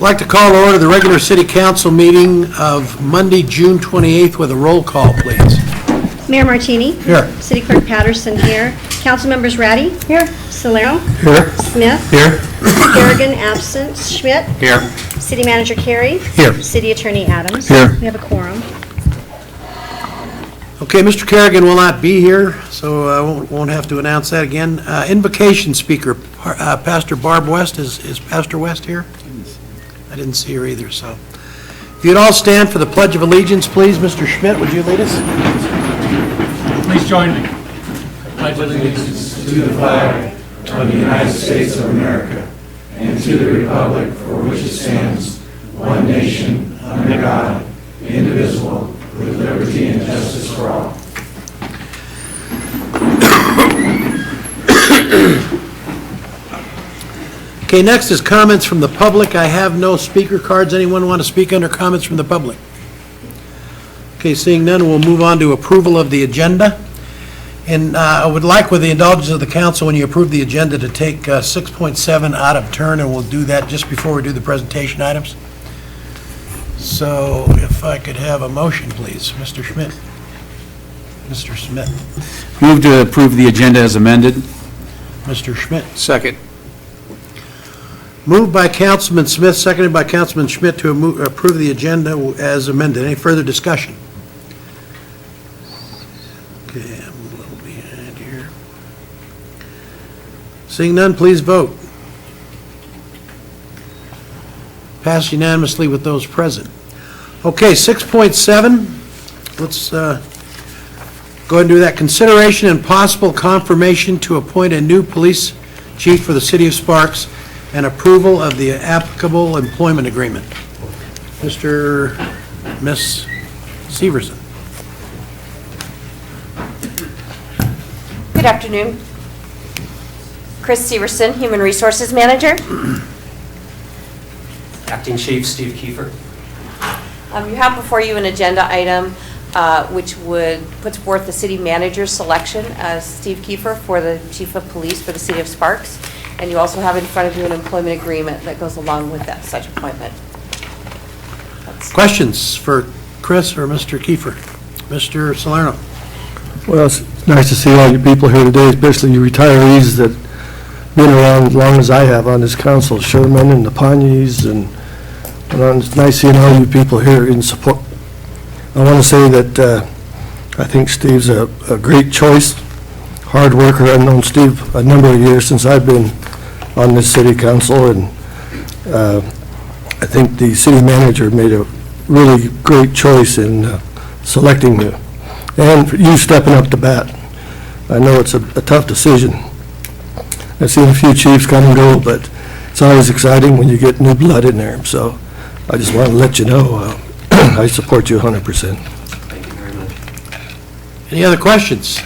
like to call to order the regular city council meeting of Monday, June 28th with a roll call, please. Mayor Martini. Here. City Clerk Patterson here. Council members Ratty. Here. Salerno. Here. Smith. Here. Kerrigan absent. Schmidt. Here. City Manager Carey. Here. City Attorney Adams. Here. We have a quorum. Okay, Mr. Kerrigan will not be here, so I won't have to announce that again. Invocation speaker, Pastor Barb West. Is Pastor West here? I didn't see her either, so. If you'd all stand for the Pledge of Allegiance, please. Mr. Schmidt, would you lead us? Please join me. I pledge allegiance to the flag of the United States of America and to the republic for which it stands, one nation, under God, indivisible, with liberty and justice for all. Okay, next is comments from the public. I have no speaker cards. Anyone want to speak under comments from the public? Okay, seeing none, we'll move on to approval of the agenda. And I would like, with the indulgence of the council, when you approve the agenda, to take 6.7 out of turn, and we'll do that just before we do the presentation items. So if I could have a motion, please. Mr. Schmidt. Mr. Smith. Move to approve the agenda as amended. Mr. Schmidt. Second. Moved by Councilman Smith, seconded by Councilman Schmidt to approve the agenda as amended. Any further discussion? Okay, I'm a little behind here. Seeing none, please vote. Passed unanimously with those present. Okay, 6.7, let's go ahead and do that. Consideration and possible confirmation to appoint a new police chief for the city of Sparks and approval of the applicable employment agreement. Mr. Miss Severson. Good afternoon. Chris Severson, Human Resources Manager. Acting Chief Steve Kiefer. You have before you an agenda item which puts forth the city manager's selection as Steve Kiefer for the Chief of Police for the City of Sparks. And you also have in front of you an employment agreement that goes along with that such appointment. Questions for Chris or Mr. Kiefer? Mr. Salerno. Well, it's nice to see all you people here today, especially you retirees that been around as long as I have on this council, Sherman and the Panyis, and it's nice seeing all you people here in support. I want to say that I think Steve's a great choice, hard worker. I've known Steve a number of years since I've been on this city council, and I think the city manager made a really great choice in selecting you, and for you stepping up to bat. I know it's a tough decision. I've seen a few chiefs come and go, but it's always exciting when you get new blood in there. So I just want to let you know I support you 100%. Thank you very much. Any other questions?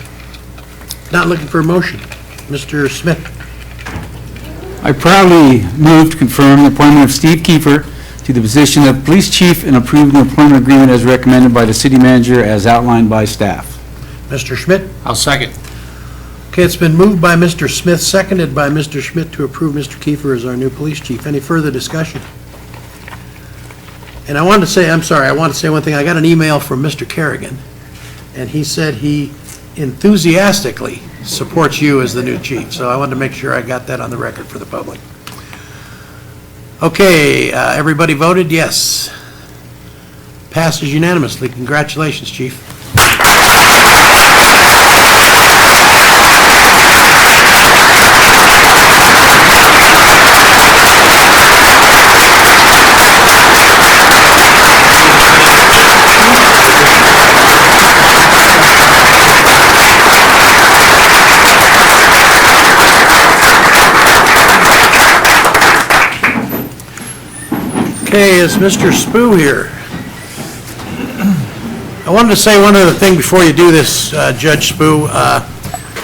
Not looking for a motion. Mr. Smith. I proudly move to confirm the appointment of Steve Kiefer to the position of police chief and approve the employment agreement as recommended by the city manager as outlined by staff. Mr. Schmidt. I'll second. Okay, it's been moved by Mr. Smith, seconded by Mr. Schmidt to approve Mr. Kiefer as our new police chief. Any further discussion? And I want to say one thing. I got an email from Mr. Kerrigan, and he said he enthusiastically supports you as the new chief. So I wanted to make sure I got that on the record for the public. Okay, everybody voted yes. Passes unanimously. Congratulations, Chief. Okay, is Mr. Spoo here? I wanted to say one other thing before you do this, Judge Spoo.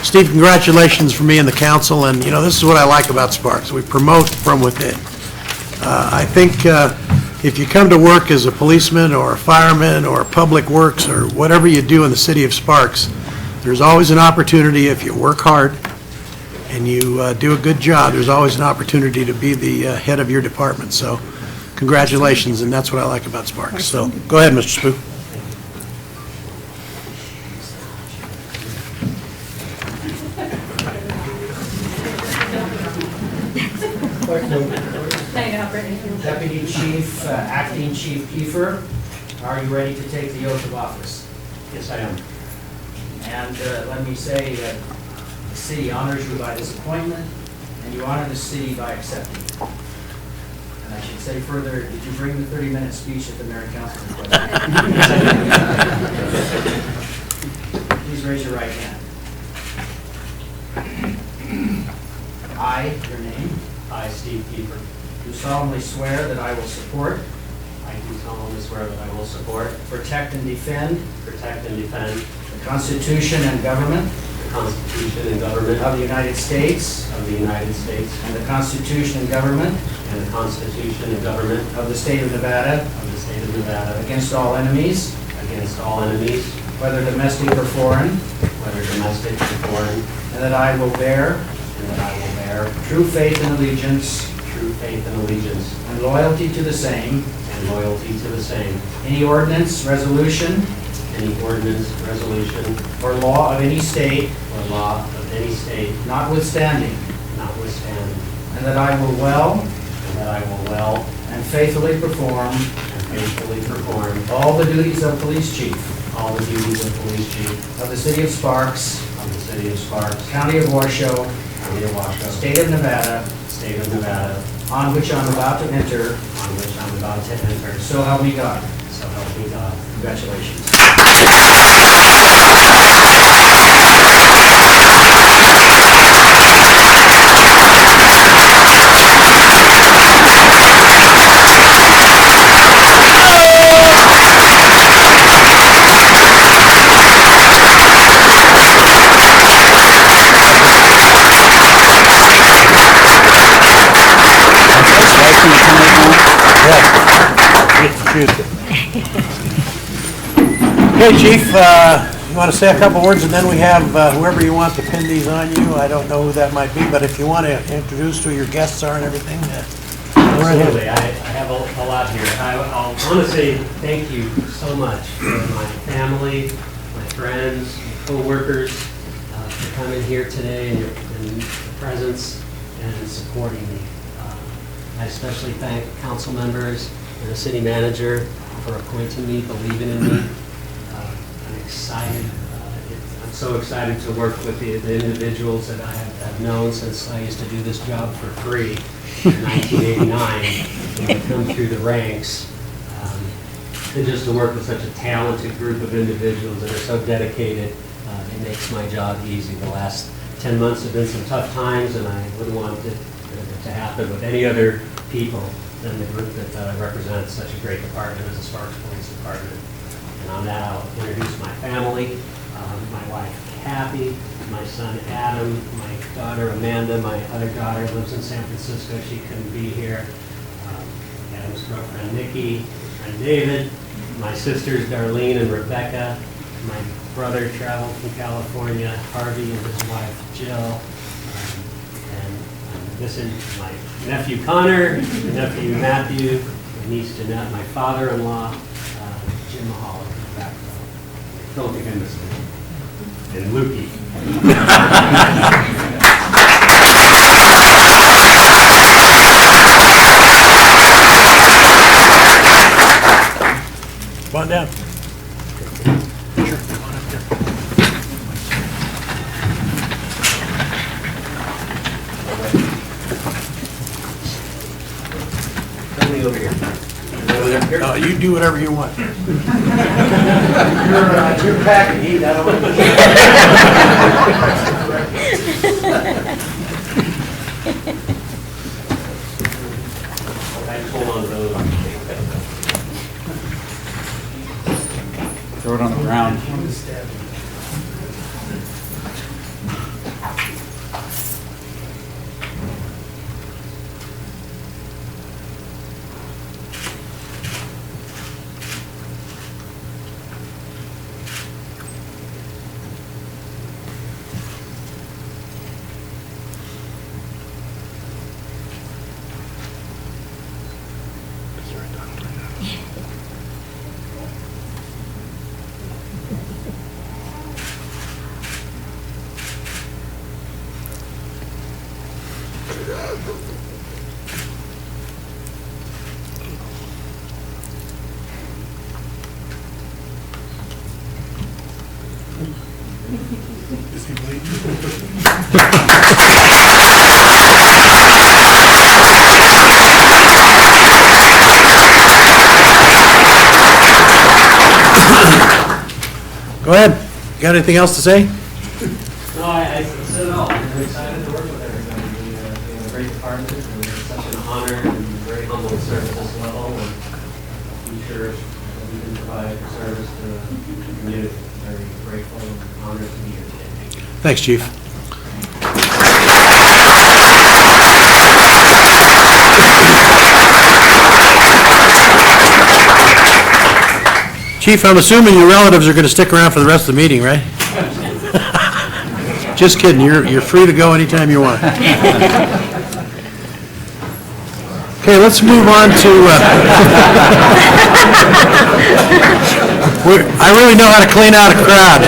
Steve, congratulations from me and the council, and you know, this is what I like about Sparks. We promote from within. I think if you come to work as a policeman or a fireman or public works or whatever you do in the city of Sparks, there's always an opportunity if you work hard and you do a good job, there's always an opportunity to be the head of your department. So Congratulations, and that's what I like about Sparks. So, go ahead, Mr. Spoo. Deputy Chief, Acting Chief Kiefer, are you ready to take the oath of office? Yes, I am. And let me say, the city honors you by this appointment, and you honor the city by accepting. And I should say further, did you bring the 30-minute speech at the mayor and council request? Please raise your right hand. I, your name, I, Steve Kiefer, do solemnly swear that I will support, I do solemnly swear that I will support, protect, and defend protect, and defend the Constitution and government the Constitution and government of the United States of the United States and the Constitution and government and the Constitution and government of the state of Nevada of the state of Nevada against all enemies, against all enemies, whether domestic or foreign, whether domestic or foreign, and that I will bear and that I will bear true faith and allegiance true faith and allegiance and loyalty to the same, and loyalty to the same, any ordinance, resolution, any ordinance, resolution, or law of any state, or law of any state, notwithstanding, notwithstanding, and that I will well and that I will well and faithfully perform and faithfully perform all the duties of police chief all the duties of police chief of the city of Sparks, of the city of Sparks, county of Washoe, county of Washoe, state of Nevada, state of Nevada, on which I'm about to enter, on which I'm about to enter. so help me God. So help me God. Congratulations. Okay, Chief, you want to say a couple words, and then we have whoever you want to pin these on you. I don't know who that might be, but if you want to introduce who your guests are and everything, go right ahead. Absolutely. I have a lot here. I want to say thank you so much for my family, my friends, my coworkers, for coming here today and the presence and supporting me. I especially thank council members and the city manager for appointing me, believing in me. I'm excited. I'm so excited to work with the individuals that I have known since I used to do this job for free in 1989. And to come through the ranks, and just to work with such a talented group of individuals that are so dedicated, it makes my job easy. The last 10 months have been some tough times, and I wouldn't want it to happen with any other people than the group that represents such a great department as the Sparks Police Department. And on that, I'll introduce my family, my wife Kathy, my son Adam, my daughter Amanda, my other daughter lives in San Francisco, she couldn't be here. Adam's girlfriend Nikki, my friend David, my sisters Darlene and Rebecca, my brother traveled from California, Harvey and his wife Jill, and I'm missing my nephew Connor, my nephew Matthew, my niece Jeanette, my father-in-law, Jim Mahalik in the back row. Don't think I missed him. And Lukey. Come on down. Tell me over here. No, you do whatever you want. You're packing heat, I don't want I hold on to those. Throw it on the ground. Go ahead. Got anything else to say? No, I said it all. I'm excited to work with everybody. We have a great department, and it's such an honor and very humble to serve at this level. And I'm sure that we can provide service to the community. Very grateful and honored to be here today. Thank you. Thanks, Chief. Chief, I'm assuming your relatives are going to stick around for the rest of the meeting, right? Just kidding. You're free to go anytime you want. Okay, let's move on to... I really know how to clean out a crowd.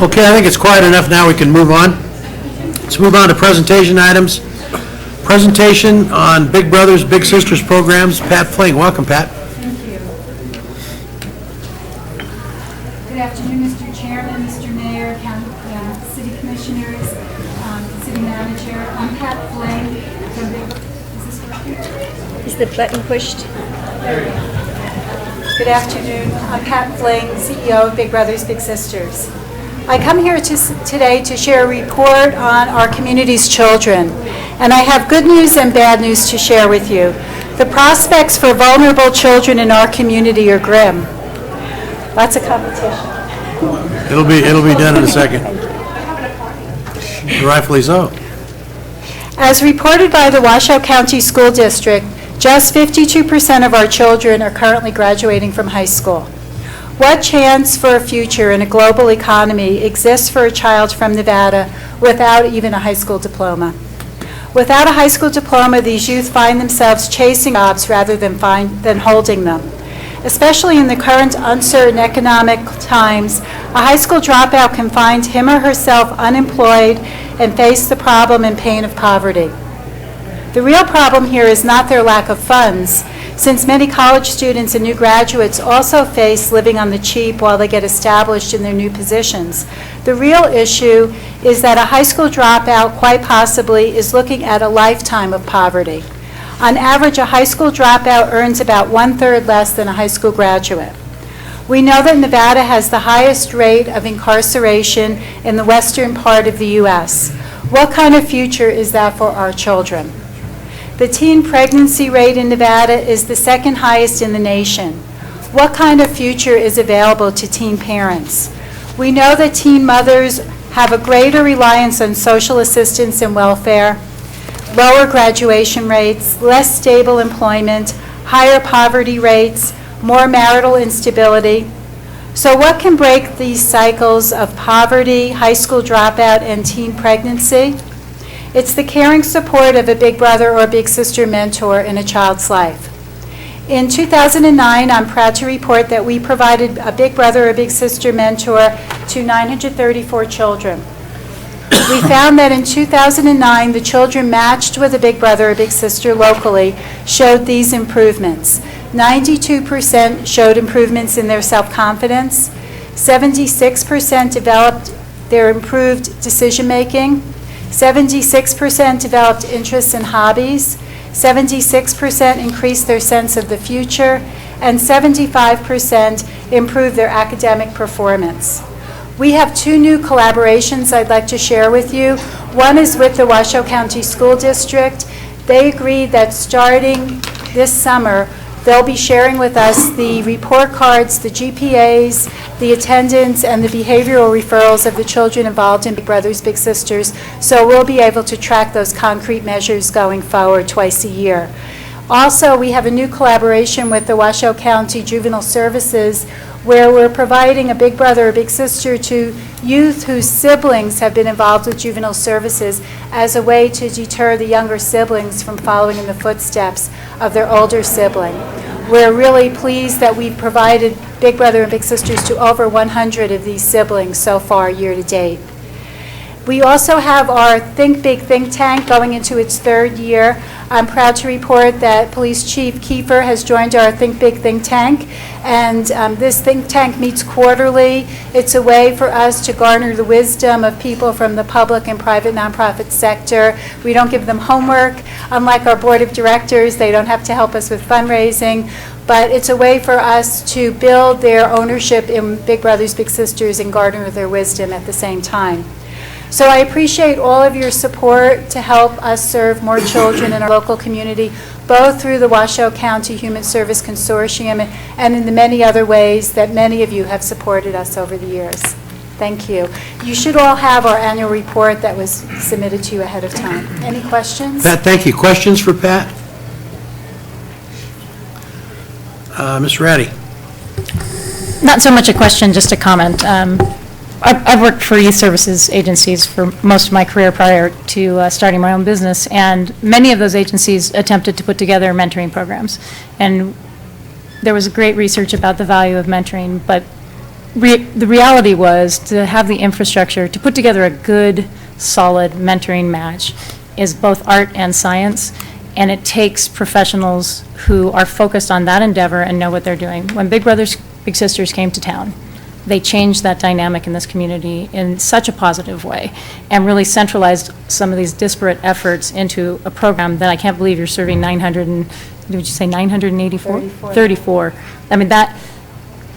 Okay, I think it's quiet enough now. We can move on. Let's move on to presentation items. Presentation on Big Brothers Big Sisters programs. Pat Fling. Welcome, Pat. Thank you. Good afternoon, Mr. Chairman, Mr. Mayor, City Commissioners, City Manager. I'm Pat Fling from Big... Is this working? Is the button pushed? Good afternoon. I'm Pat Fling, CEO of Big Brothers Big Sisters. I come here today to share a report on our community's children, and I have good news and bad news to share with you. The prospects for vulnerable children in our community are grim. Lots of competition. It'll be done in a second. Rightfully so. As reported by the Washoe County School District, just 52% of our children are currently graduating from high school. What chance for a future in a global economy exists for a child from Nevada without even a high school diploma? Without a high school diploma, these youth find themselves chasing jobs rather than holding them. Especially in the current uncertain economic times, a high school dropout can find him or herself unemployed and face the problem and pain of poverty. The real problem here is not their lack of funds, since many college students and new graduates also face living on the cheap while they get established in their new positions. The real issue is that a high school dropout quite possibly is looking at a lifetime of poverty. On average, a high school dropout earns about 1/3 less than a high school graduate. We know that Nevada has the highest rate of incarceration in the western part of the U.S. What kind of future is that for our children? The teen pregnancy rate in Nevada is the second highest in the nation. What kind of future is available to teen parents? We know that teen mothers have a greater reliance on social assistance and welfare, lower graduation rates, less stable employment, higher poverty rates, more marital instability. So what can break these cycles of poverty, high school dropout, and teen pregnancy? It's the caring support of a big brother or big sister mentor in a child's life. In 2009, I'm proud to report that we provided a big brother or big sister mentor to 934 children. We found that in 2009, the children matched with a big brother or big sister locally showed these improvements. 92% showed improvements in their self-confidence. 76% developed their improved decision-making. 76% developed interests and hobbies. 76% increased their sense of the future. and 75% improved their academic performance. We have 2 new collaborations I'd like to share with you. One is with the Washoe County School District. They agreed that starting this summer, they'll be sharing with us the report cards, the GPAs, the attendance, and the behavioral referrals of the children involved in Big Brothers Big Sisters, so we'll be able to track those concrete measures going forward twice a year. Also, we have a new collaboration with the Washoe County Juvenile Services, where we're providing a big brother or big sister to youth whose siblings have been involved with juvenile services as a way to deter the younger siblings from following in the footsteps of their older sibling. We're really pleased that we've provided big brother and big sisters to over 100 of these siblings so far year to date. We also have our Think Big think tank going into its 3rd year. I'm proud to report that Police Chief Kiefer has joined our Think Big think tank, and this think tank meets quarterly. It's a way for us to garner the wisdom of people from the public and private nonprofit sector. We don't give them homework. Unlike our board of directors, they don't have to help us with fundraising, but it's a way for us to build their ownership in Big Brothers Big Sisters and garner their wisdom at the same time. So I appreciate all of your support to help us serve more children in our local community, both through the Washoe County Human Service Consortium and in the many other ways that many of you have supported us over the years. Thank you. You should all have our annual report that was submitted to you ahead of time. Any questions? Pat, thank you. Questions for Pat? Ms. Ratty? Not so much a question, just a comment. I've worked for youth services agencies for most of my career prior to starting my own business, and many of those agencies attempted to put together mentoring programs. And there was great research about the value of mentoring, but the reality was to have the infrastructure to put together a good, solid mentoring match is both art and science, and it takes professionals who are focused on that endeavor and know what they're doing. When Big Brothers Big Sisters came to town, they changed that dynamic in this community in such a positive way and really centralized some of these disparate efforts into a program that I can't believe you're serving 900 and, did you say 984? 34. I mean, that,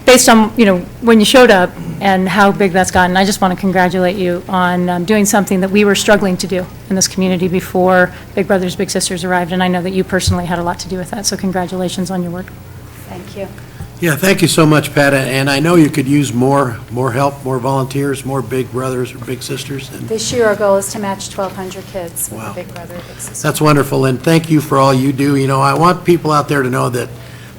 based on, when you showed up and how big that's gotten, I just want to congratulate you on doing something that we were struggling to do in this community before Big Brothers Big Sisters arrived, and I know that you personally had a lot to do with that, so congratulations on your work. Thank you. Yeah, thank you so much, Pat, and I know you could use more help, more volunteers, more big brothers or big sisters. And This year, our goal is to match 1,200 kids with Wow. a big brother or big sister. that's wonderful, and thank you for all you do. I want people out there to know that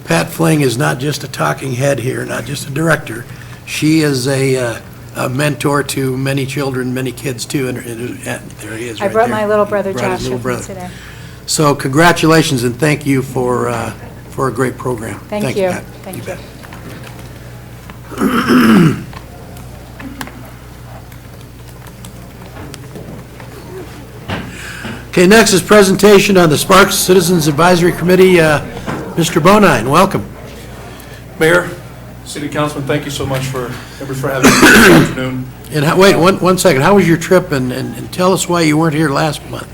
Pat Fling is not just a talking head here, not just a director. She is a mentor to many children, many kids, too, and there he is I right brought there. my little brother Brought his Josh little with me brother. today. So congratulations, and thank you for a great program. Thank you. Pat. Thank you. bet. Okay, next is presentation on the Sparks Citizens Advisory Committee. Mr. Bonine, welcome. Mayor, City Councilman, thank you so much for having me this afternoon. And wait, one second, how was your trip, and tell us why you weren't here last month?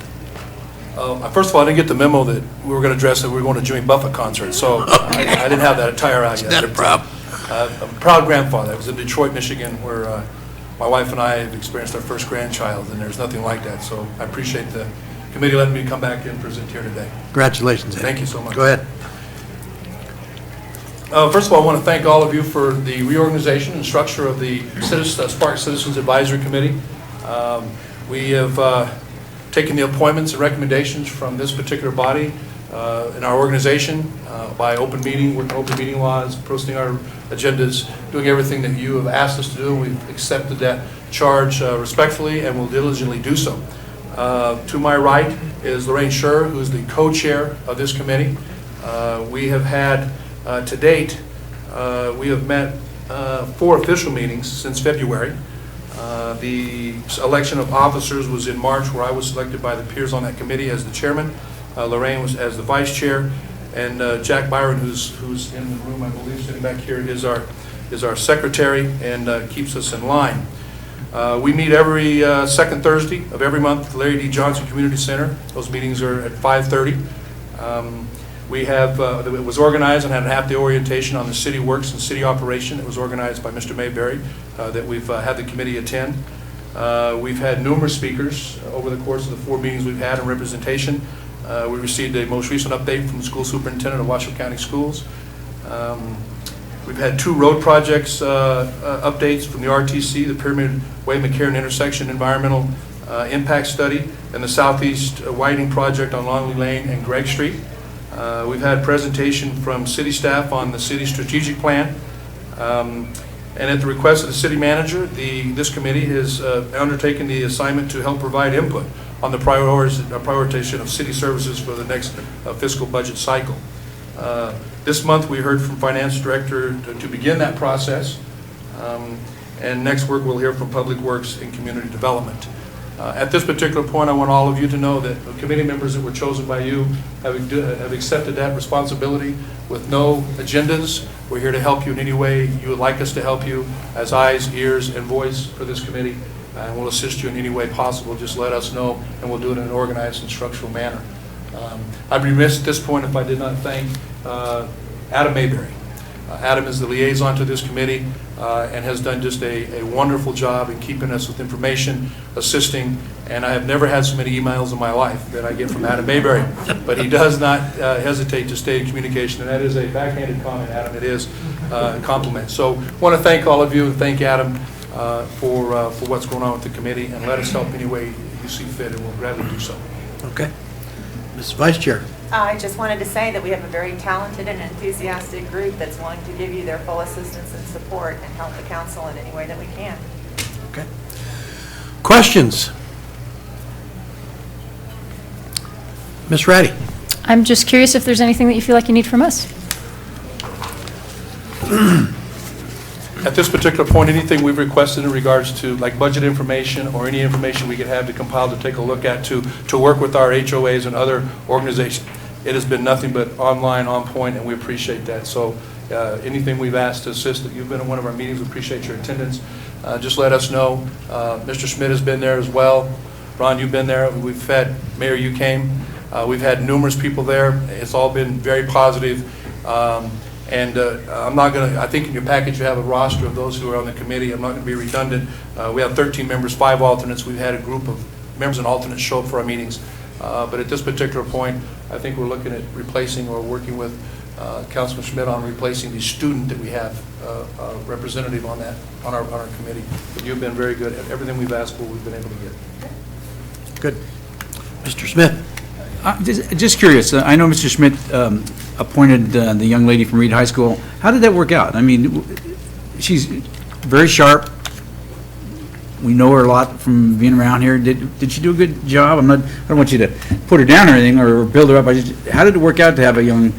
First of all, I didn't get the memo that we were going to address that we were going to Jimmy Buffett concert, so I didn't have that attire out yet. Is that a problem? I'm a proud grandfather. I was in Detroit, Michigan, where my wife and I have experienced our first grandchild, and there's nothing like that, so I appreciate the committee letting me come back and present here today. Congratulations, Ed. Thank you so much. Go ahead. First of all, I want to thank all of you for the reorganization and structure of the Sparks Citizens Advisory Committee. We have taken the appointments and recommendations from this particular body in our organization by open meeting, working open meeting laws, posting our agendas, doing everything that you have asked us to do. We've accepted that charge respectfully and will diligently do so. To my right is Lorraine Scher, who is the co-chair of this committee. We have had, to date, we have met 4 official meetings since February. The election of officers was in March, where I was selected by the peers on that committee as the chairman. Lorraine was as the vice chair, and Jack Byron, who's in the room, I believe, sitting back here, is our secretary and keeps us in line. We meet every second Thursday of every month at the Larry D. Johnson Community Center. Those meetings are at 5:30. It was organized and had a half-day orientation on the city works and city operation. It was organized by Mr. Mayberry that we've had the committee attend. We've had numerous speakers over the course of the 4 meetings we've had in representation. We received a most recent update from the school superintendent of Washoe County Schools. We've had 2 road projects updates from the RTC, the Pyramid Way McCarran Intersection Environmental Impact Study, and the Southeast Widening Project on Longley Lane and Gregg Street. We've had presentation from city staff on the city strategic plan. And at the request of the city manager, this committee has undertaken the assignment to help provide input on the prioritization of city services for the next fiscal budget cycle. This month, we heard from Finance Director to begin that process. And next week, we'll hear from Public Works and Community Development. At this particular point, I want all of you to know that the committee members that were chosen by you have accepted that responsibility with no agendas. We're here to help you in any way you would like us to help you as eyes, ears, and voice for this committee. And we'll assist you in any way possible. Just let us know, and we'll do it in an organized and structural manner. I'd be remiss at this point if I did not thank Adam Mayberry. Adam is the liaison to this committee and has done just a wonderful job in keeping us with information, assisting, and I have never had so many emails in my life that I get from Adam Mayberry. But he does not hesitate to stay in communication, and that is a backhanded comment, Adam. It is a compliment. So I want to thank all of you and thank Adam for what's going on with the committee, and let us help any way you see fit, and we'll gladly do so. Okay. Mrs. Vice Chair. I just wanted to say that we have a very talented and enthusiastic group that's willing to give you their full assistance and support and help the council in any way that we can. Okay. Questions? Ms. Ratty. I'm just curious if there's anything that you feel like you need from us. At this particular point, anything we've requested in regards to like budget information or any information we could have to compile to take a look at to work with our HOAs and other organizations, it has been nothing but online, on point, and we appreciate that. So anything we've asked to assist, that you've been in one of our meetings, we appreciate your attendance. Just let us know. Mr. Schmidt has been there as well. Ron, you've been there. We've had, Mayor, you came. We've had numerous people there. It's all been very positive. And I'm not going to, I think in your package you have a roster of those who are on the committee. I'm not going to be redundant. We have 13 members, 5 alternates. We've had a group of members and alternates show up for our meetings. But at this particular point, I think we're looking at replacing or working with Councilman Schmidt on replacing the student that we have representative on that, on our committee. But you've been very good at everything we've asked for, we've been able to get. Good. Mr. Smith. Just curious, I know Mr. Schmidt appointed the young lady from Reed High School. How did that work out? I mean, she's very sharp. We know her a lot from being around here. Did she do a good job? I don't want you to put her down or anything or build her up. How did it work out to have a young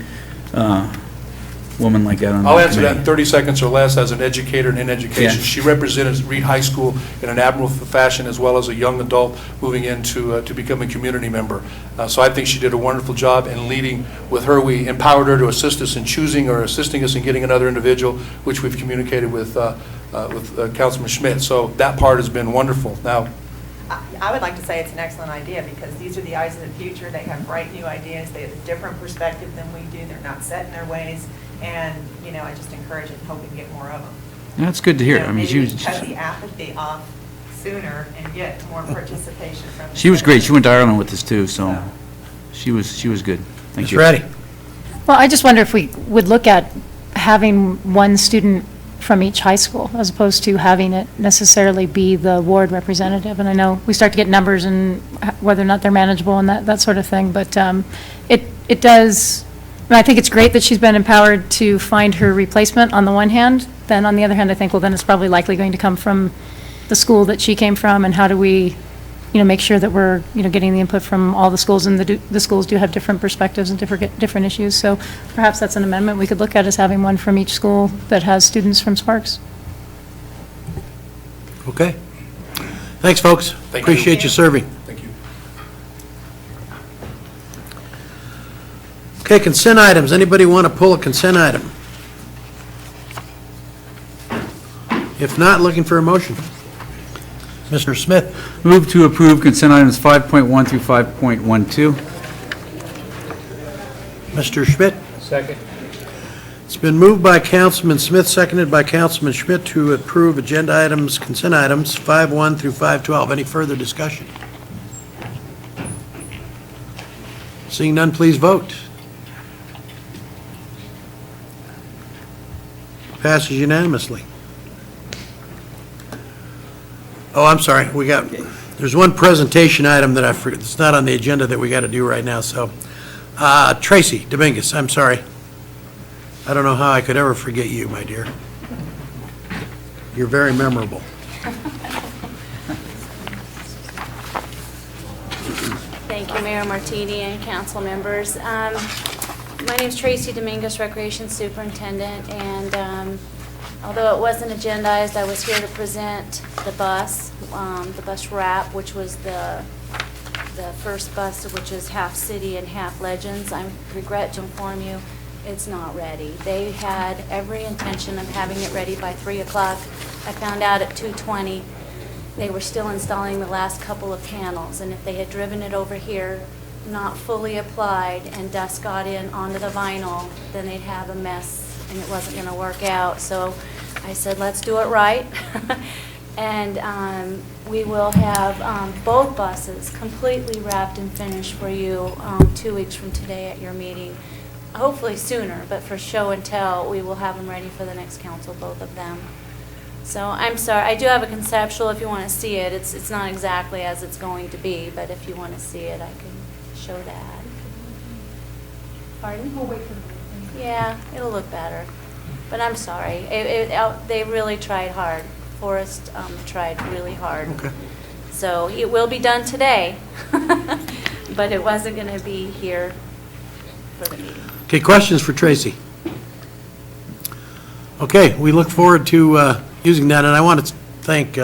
woman like that on the I'll answer committee? that in 30 seconds or less as an educator and in education. Yeah. She represented Reed High School in an admirable fashion, as well as a young adult moving in to become a community member. So I think she did a wonderful job in leading with her. We empowered her to assist us in choosing or assisting us in getting another individual, which we've communicated with Councilman Schmidt. So that part has been wonderful. Now, I would like to say it's an excellent idea because these are the eyes of the future. They have bright new ideas. They have a different perspective than we do. They're not set in their ways. And, you know, I just encourage and hope we get more of them. That's good to hear. You know, I mean, maybe she we was can cut the apathy off sooner and get more participation from the she was great. She citizens. went to Ireland with us too, so she was good. Thank Ms. you. Ratty. Well, I just wonder if we would look at having one student from each high school, as opposed to having it necessarily be the ward representative. And I know we start to get numbers and whether or not they're manageable and that sort of thing, but it does, and I think it's great that she's been empowered to find her replacement on the one hand. Then on the other hand, I think, well, then it's probably likely going to come from the school that she came from, and how do we, you know, make sure that we're, you know, getting the input from all the schools, and the schools do have different perspectives and different issues. So perhaps that's an amendment we could look at, as having one from each school that has students from Sparks. Okay. Thanks, folks. Thank you. Appreciate you serving. thank you. Okay, consent items. Anybody want to pull a consent item? If not, looking for a motion. Mr. Smith. Move to approve consent items 5.1 through 5.12. Mr. Schmidt? Second. It's been moved by Councilman Smith, seconded by Councilman Schmidt to approve agenda items, consent items, 5-1 through 5-12. Any further discussion? Seeing none, please vote. Passes unanimously. Oh, I'm sorry, there's one presentation item that I forgot, it's not on the agenda that we got to do right now, so. Tracy Dominguez, I'm sorry. I don't know how I could ever forget you, my dear. You're very memorable. Thank you, Mayor Martini and council members. My name is Tracy Dominguez, Recreation Superintendent, and although it wasn't agendized, I was here to present the bus wrap, which was the first bus, which is half city and half Legends. I regret to inform you, it's not ready. They had every intention of having it ready by 3 o'clock. I found out at 2:20 they were still installing the last couple of panels, and if they had driven it over here, not fully applied, and dust got in onto the vinyl, then they'd have a mess, and it wasn't going to work out. So I said, let's do it right. And we will have both buses completely wrapped and finished for you 2 weeks from today at your meeting. Hopefully sooner, but for show and tell, we will have them ready for the next council, both of them. So I'm sorry, I do have a conceptual if you want to see it. It's not exactly as it's going to be, but if you want to see it, I can show that. Pardon? We'll wait for the Yeah, it'll look better. But I'm sorry, they really tried hard. Forrest tried really hard. Okay. So it will be done today, but it wasn't going to be here for the meeting. Okay, questions for Tracy? Okay, we look forward to using that, and I want to thank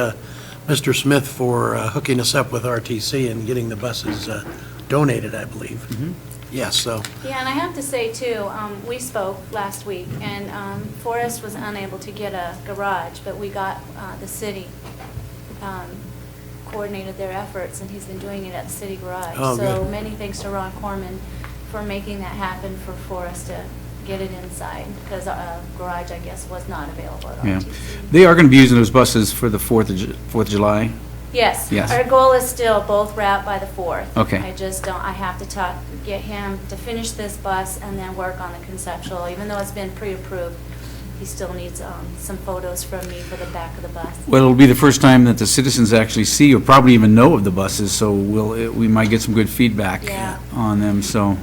Mr. Smith for hooking us up with RTC and getting the buses donated, I believe. Mm-hmm. Yes, so. Yeah, and I have to say, too, we spoke last week, and Forrest was unable to get a garage, but we got the city coordinated their efforts, and he's been doing it at the city garage. Oh, so good. many thanks to Ron Corman for making that happen for us to get it inside, because a garage, I guess, was not available at Yeah. RTC. They are going to be using those buses for the 4th of July. Yes. Yes. Our goal is still both wrapped by the 4th. Okay. I just don't, I have to get him to finish this bus and then work on the conceptual. Even though it's been pre-approved, he still needs some photos from me for the back of the bus. Well, it'll be the first time that the citizens actually see or probably even know of the buses, so we might get some good feedback Yeah. on them, so.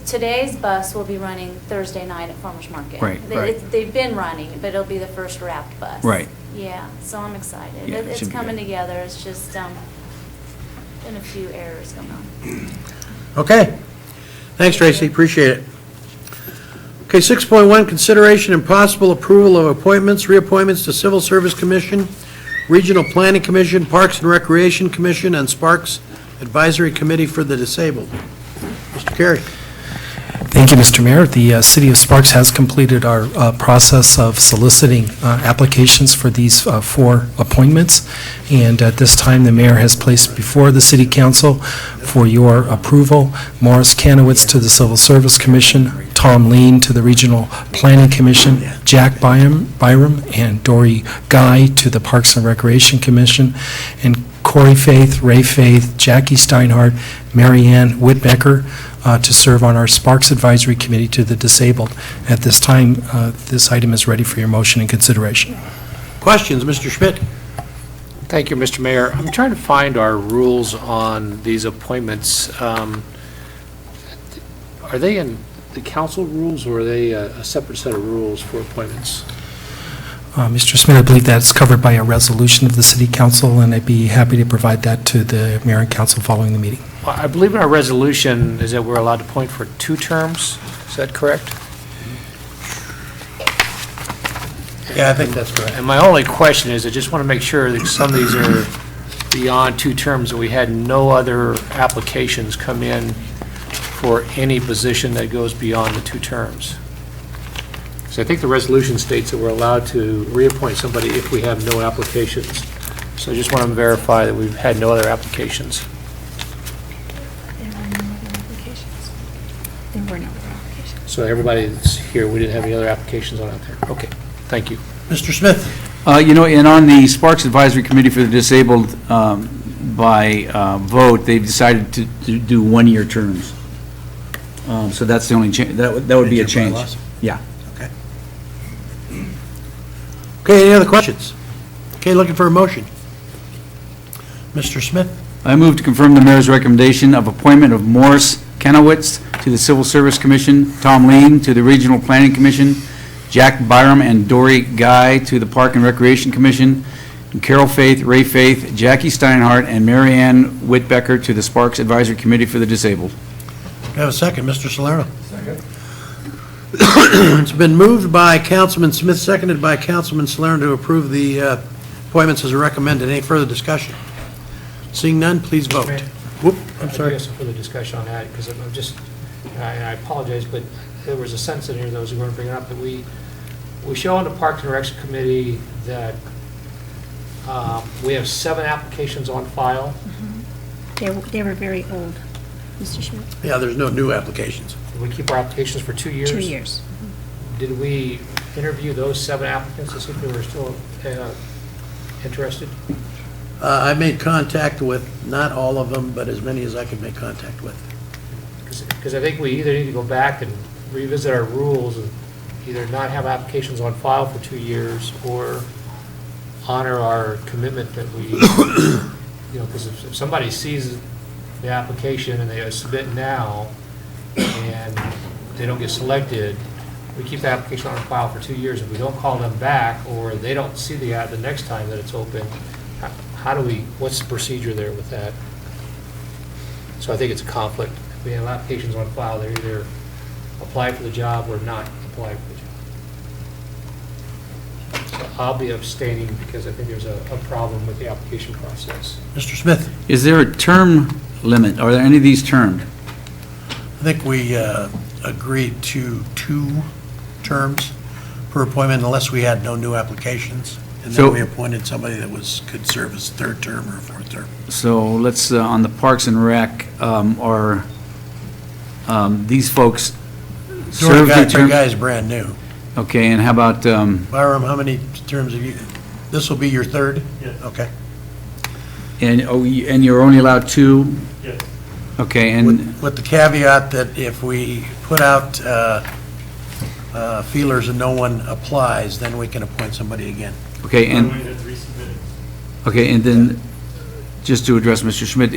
Today's bus will be running Thursday night at Farmers Market. Right, right. They've been running, but it'll be the first wrapped bus. Right. Yeah, so I'm excited. Yeah, it It's should be coming good. together. It's just been a few errors going on. Okay. Thanks, Tracy. Appreciate it. Okay, 6.1, consideration and possible approval of appointments, reappointments to Civil Service Commission, Regional Planning Commission, Parks and Recreation Commission, and Sparks Advisory Committee for the Disabled. Mr. Carey. Thank you, Mr. Mayor. The City of Sparks has completed our process of soliciting applications for these 4 appointments, and at this time, the mayor has placed before the City Council for your approval Morris Kanowitz to the Civil Service Commission, Tom Lean to the Regional Planning Commission, Jack Byram and Dory Guy to the Parks and Recreation Commission, and Corey Faith, Ray Faith, Jackie Steinhardt, Mary Ann Whitbecker to serve on our Sparks Advisory Committee to the Disabled. At this time, this item is ready for your motion and consideration. Questions, Mr. Schmidt? Thank you, Mr. Mayor. I'm trying to find our rules on these appointments. Are they in the council rules, or are they a separate set of rules for appointments? Mr. Smith, I believe that's covered by a resolution of the City Council, and I'd be happy to provide that to the Mayor and Council following the meeting. Well, I believe in our resolution is that we're allowed to appoint for 2 terms. Is that correct? Yeah, I think that's correct. And my only question is, I just want to make sure that some of these are beyond 2 terms, and we had no other applications come in for any position that goes beyond the 2 terms. So I think the resolution states that we're allowed to reappoint somebody if we have no applications. So I just want to verify that we've had no other applications. There were no other applications. There were no other applications. So everybody that's here, we didn't have any other applications on out there. Okay, thank you. Mr. Smith? And on the Sparks Advisory Committee for the Disabled, by vote, they've decided to do one-year terms. So that's the only change, that would be a change. Yeah. Okay. Okay, any other questions? Okay, looking for a motion. Mr. Smith? I move to confirm the mayor's recommendation of appointment of Morris Kenowitz to the Civil Service Commission, Tom Lean to the Regional Planning Commission, Jack Byram and Dory Guy to the Park and Recreation Commission, and Carol Faith, Ray Faith, Jackie Steinhardt, and Mary Ann Whitbecker to the Sparks Advisory Committee for the Disabled. Do I have a second? Mr. Salerno? Second. It's been moved by Councilman Smith, seconded by Councilman Salerno to approve the appointments as recommended. Any further discussion? Seeing none, please vote. Whoop, I'm sorry. I guess for the discussion on that, because I'm just, I apologize, but there was a sentence in here that was going to bring it up, that we show on the Parks and Recs Committee that we have 7 applications on file. They were very old, Mr. Schmidt. Yeah, there's no new applications. We keep our applications for 2 years. 2 years. Did we interview those 7 applicants to see if they were still interested? I made contact with not all of them, but as many as I could make contact with. Because I think we either need to go back and revisit our rules and either not have applications on file for 2 years or honor our commitment that we, because if somebody sees the application and they submit now and they don't get selected, we keep the application on file for 2 years. If we don't call them back or they don't see the ad the next time that it's open, how do we, what's the procedure there with that? So I think it's a conflict. If we have applications on file, they're either apply for the job or not apply for the job. So I'll be abstaining because I think there's a problem with the application process. Mr. Smith? Is there a term limit? Are there any of these termed? I think we agreed to 2 terms per appointment unless we had no new applications. And then So- we appointed somebody that could serve as 3rd term or 4th term. So let's, on the Parks and Rec, are these folks serve their Your term? guy's brand new. Okay, and how about, Byram, how many terms have you, this will be your 3rd? Yes. Okay. and you're only allowed 2? Yes. Okay, and, With the caveat that if we put out feelers and no one applies, then we can appoint somebody again. okay, and, okay, and then, just to address Mr. Schmidt,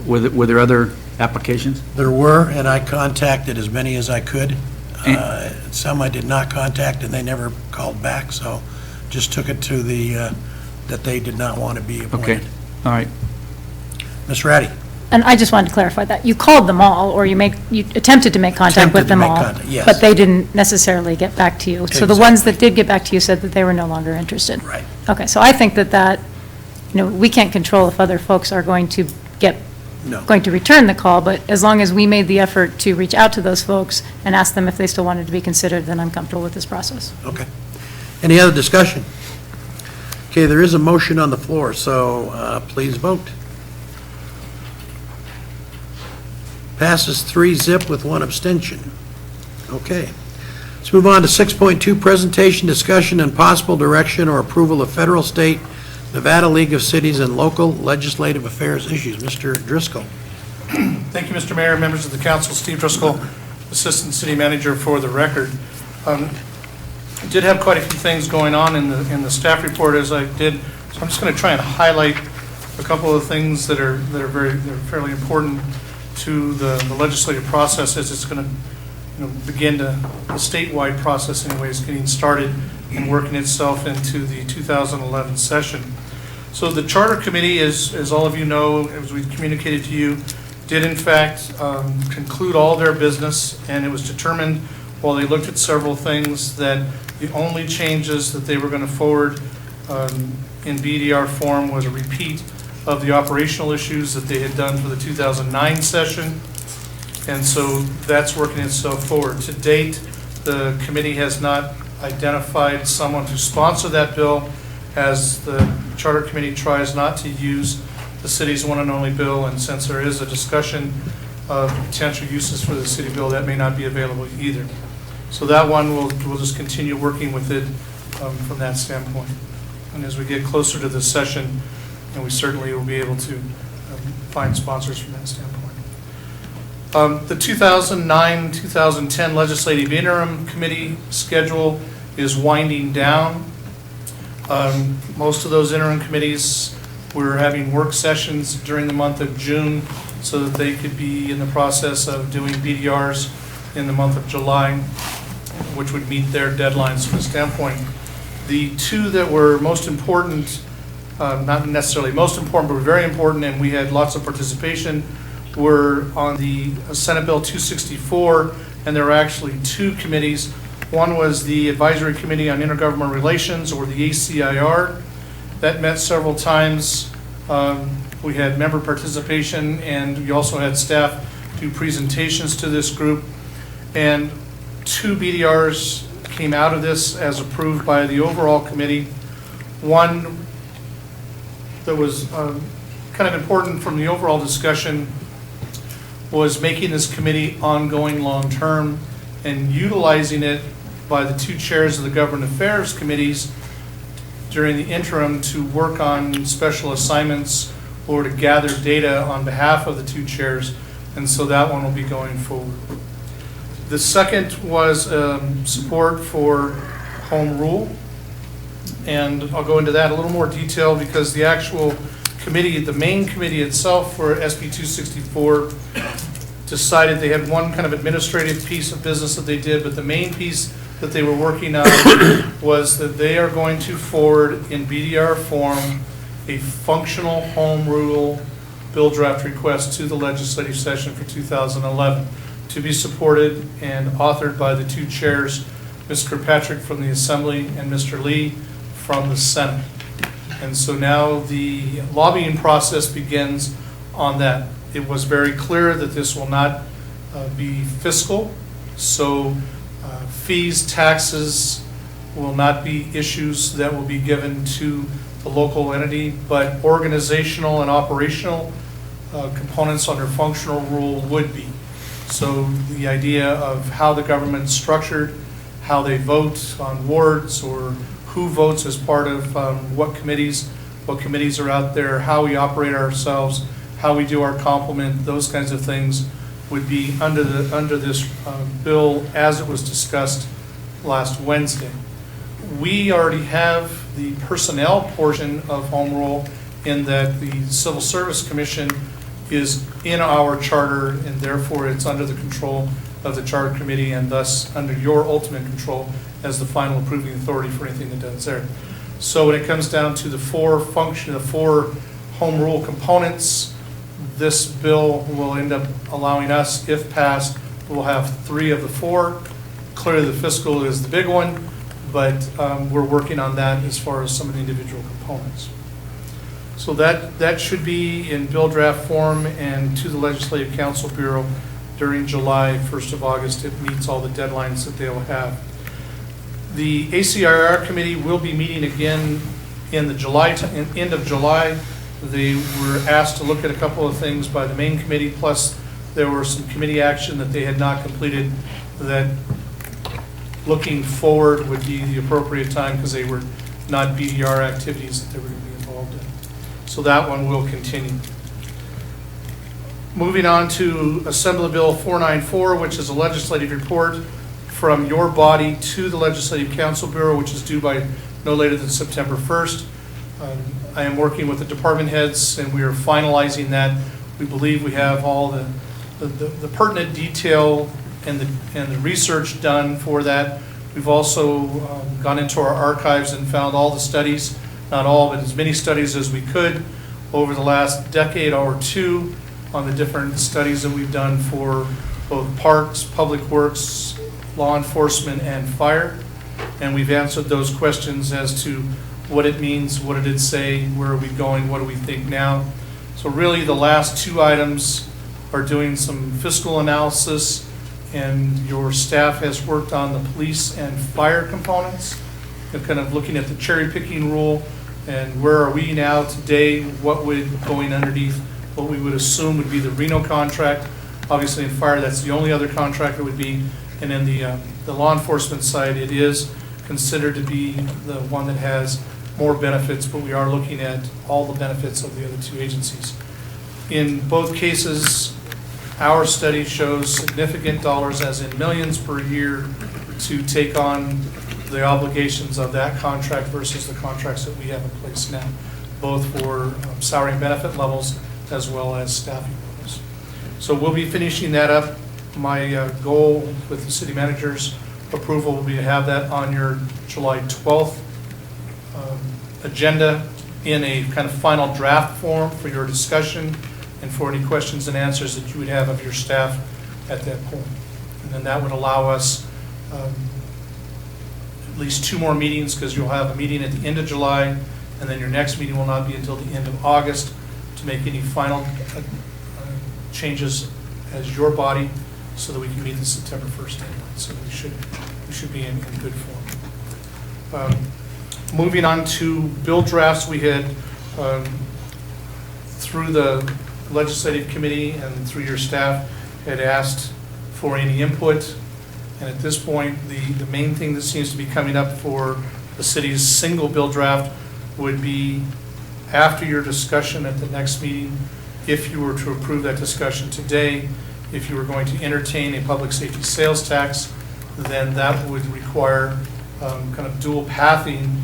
were there other applications? There were, and I contacted as many as I could. Some I did not contact, and they never called back, so just took it to that they did not want to be appointed. Okay, all right. Ms. Ratty? And I just wanted to clarify that. You called them all, or you attempted to make contact with Attempted to them make all. contact, yes. But they didn't necessarily get back to you. So the ones that did get back to you said that they were no longer interested. Right. Okay, so I think that, we can't control if other folks are going to No. going to return the call, but as long as we made the effort to reach out to those folks and ask them if they still wanted to be considered, then I'm comfortable with this process. Okay. Any other discussion? Okay, there is a motion on the floor, so please vote. Passes 3-0 with 1 abstention. Okay. Let's move on to 6.2, presentation, discussion, and possible direction or approval of federal, state, Nevada League of Cities, and local legislative affairs issues. Mr. Driscoll. Thank you, Mr. Mayor, members of the council. Steve Driscoll, Assistant City Manager for the record. I did have quite a few things going on in the staff report as I did, so I'm just going to try and highlight a couple of things that are fairly important to the legislative process as it's going to begin the statewide process anyways, getting started and working itself into the 2011 session. So the Charter Committee, as all of you know, as we communicated to you, did in fact conclude all their business, and it was determined while they looked at several things that the only changes that they were going to forward in BDR form was a repeat of the operational issues that they had done for the 2009 session, and so that's working itself forward. To date, the committee has not identified someone to sponsor that bill, as the Charter Committee tries not to use the city's one and only bill, and since there is a discussion potential uses for the city bill, that may not be available either. So that one, we'll just continue working with it from that standpoint. And as we get closer to the session, and we certainly will be able to find sponsors from that standpoint. The 2009-2010 Legislative Interim Committee schedule is winding down. Most of those interim committees, we're having work sessions during the month of June so that they could be in the process of doing BDRs in the month of July, which would meet their deadlines from the standpoint. The two that were most important, not necessarily most important, but were very important, and we had lots of participation, were on the Senate Bill 264, and there were actually two committees. One was the Advisory Committee on Intergovernmental Relations, or the ACIR. That met several times. We had member participation, and we also had staff do presentations to this group. And two BDRs came out of this as approved by the overall committee. One that was kind of important from the overall discussion was making this committee ongoing long-term and utilizing it by the two chairs of the government affairs committees during the interim to work on special assignments or to gather data on behalf of the two chairs, and so that one will be going forward. The second was support for home rule, and I'll go into that in a little more detail because the actual committee, the main committee itself for SB 264 decided they had one kind of administrative piece of business that they did, but the main piece that they were working on was that they are going to forward in BDR form a functional home rule bill draft request to the legislative session for 2011 to be supported and authored by the two chairs, Ms. Kirkpatrick from the Assembly and Mr. Lee from the Senate. And so now the lobbying process begins on that. It was very clear that this will not be fiscal, so fees, taxes will not be issues that will be given to the local entity, but organizational and operational components under functional rule would be. So the idea of how the government's structured, how they vote on wards, or who votes as part of what committees are out there, how we operate ourselves, how we do our complement, those kinds of things would be under this bill as it was discussed last Wednesday. We already have the personnel portion of home rule in that the Civil Service Commission is in our charter, and therefore it's under the control of the Charter Committee and thus under your ultimate control as the final approving authority for anything that does there. So when it comes down to the four home rule components, this bill will end up allowing us, if passed, we'll have 3 of the 4. Clearly the fiscal is the big one, but we're working on that as far as some of the individual components. So that should be in bill draft form and to the Legislative Council Bureau during July, 1st of August. It meets all the deadlines that they'll have. The ACIR committee will be meeting again in the end of July. They were asked to look at a couple of things by the main committee, plus there were some committee action that they had not completed that looking forward would be the appropriate time because they were not BDR activities that they were going to be involved in. So that one will continue. Moving on to Assembly Bill 494, which is a legislative report from your body to the Legislative Council Bureau, which is due by no later than September 1st. I am working with the department heads, and we are finalizing that. We believe we have all the pertinent detail and the research done for that. We've also gone into our archives and found all the studies, not all, but as many studies as we could over the last decade or two on the different studies that we've done for both parks, public works, law enforcement, and fire. And we've answered those questions as to what it means, what did it say, where are we going, what do we think now. So really the last 2 items are doing some fiscal analysis, and your staff has worked on the police and fire components, and kind of looking at the cherry picking rule and where are we now today, what would going underneath what we would assume would be the Reno contract Obviously, in fire, that's the only other contract that would be, and in the law enforcement side, it is considered to be the one that has more benefits, but we are looking at all the benefits of the other two agencies. In both cases, our study shows significant dollars, as in millions per year, to take on the obligations of that contract versus the contracts that we have in place now, both for salary and benefit levels as well as staffing levels. So we'll be finishing that up. My goal with the city manager's approval will be to have that on your July 12th agenda in a kind of final draft form for your discussion and for any questions and answers that you would have of your staff at that point. And then that would allow us at least 2 more meetings, because you'll have a meeting at the end of July, and then your next meeting will not be until the end of August to make any final changes as your body, so that we can meet the September 1st deadline. So we should be in good form. Moving on to bill drafts, we had through the legislative committee and through your staff had asked for any input. And at this point, the main thing that seems to be coming up for the city's single bill draft would be, after your discussion at the next meeting, if you were to approve that discussion today, if you were going to entertain a public safety sales tax, then that would require kind of dual pathing,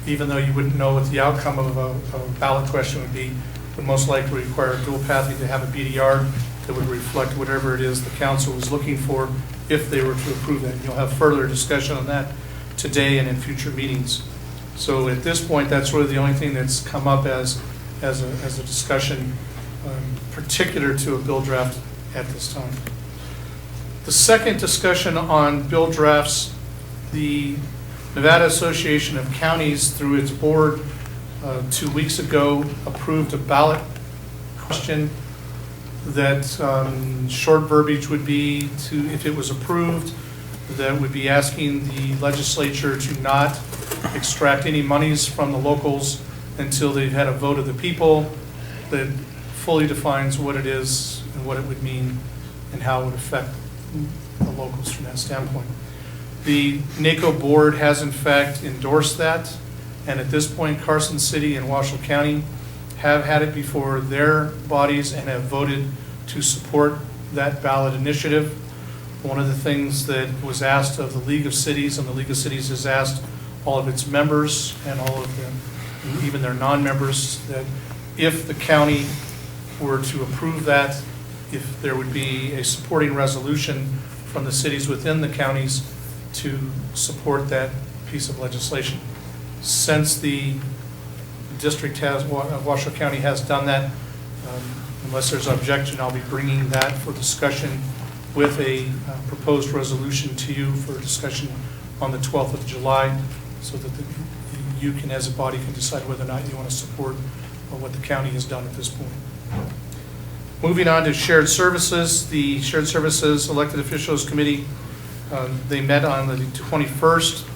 even though you wouldn't know what the outcome of a ballot question would be, would most likely require dual pathing to have a BDR that would reflect whatever it is the council was looking for if they were to approve that. You'll have further discussion on that today and in future meetings. So at this point, that's really the only thing that's come up as a discussion particular to a bill draft at this time. The second discussion on bill drafts, the Nevada Association of Counties, through its board 2 weeks ago, approved a ballot question that short verbiage would be to, if it was approved, that would be asking the legislature to not extract any monies from the locals until they've had a vote of the people that fully defines what it is and what it would mean and how it would affect the locals from that standpoint. The NACO board has in fact endorsed that, and at this point Carson City and Washoe County have had it before their bodies and have voted to support that ballot initiative. One of the things that was asked of the League of Cities, and the League of Cities has asked all of its members and all of them, even their non-members, that if the county were to approve that, if there would be a supporting resolution from the cities within the counties to support that piece of legislation. Since the district has, Washoe County has done that, unless there's objection, I'll be bringing that for discussion with a proposed resolution to you for discussion on the 12th of July, so that you can, as a body, can decide whether or not you want to support what the county has done at this point. Moving on to shared services, the Shared Services Elected Officials Committee, they met on the 21st.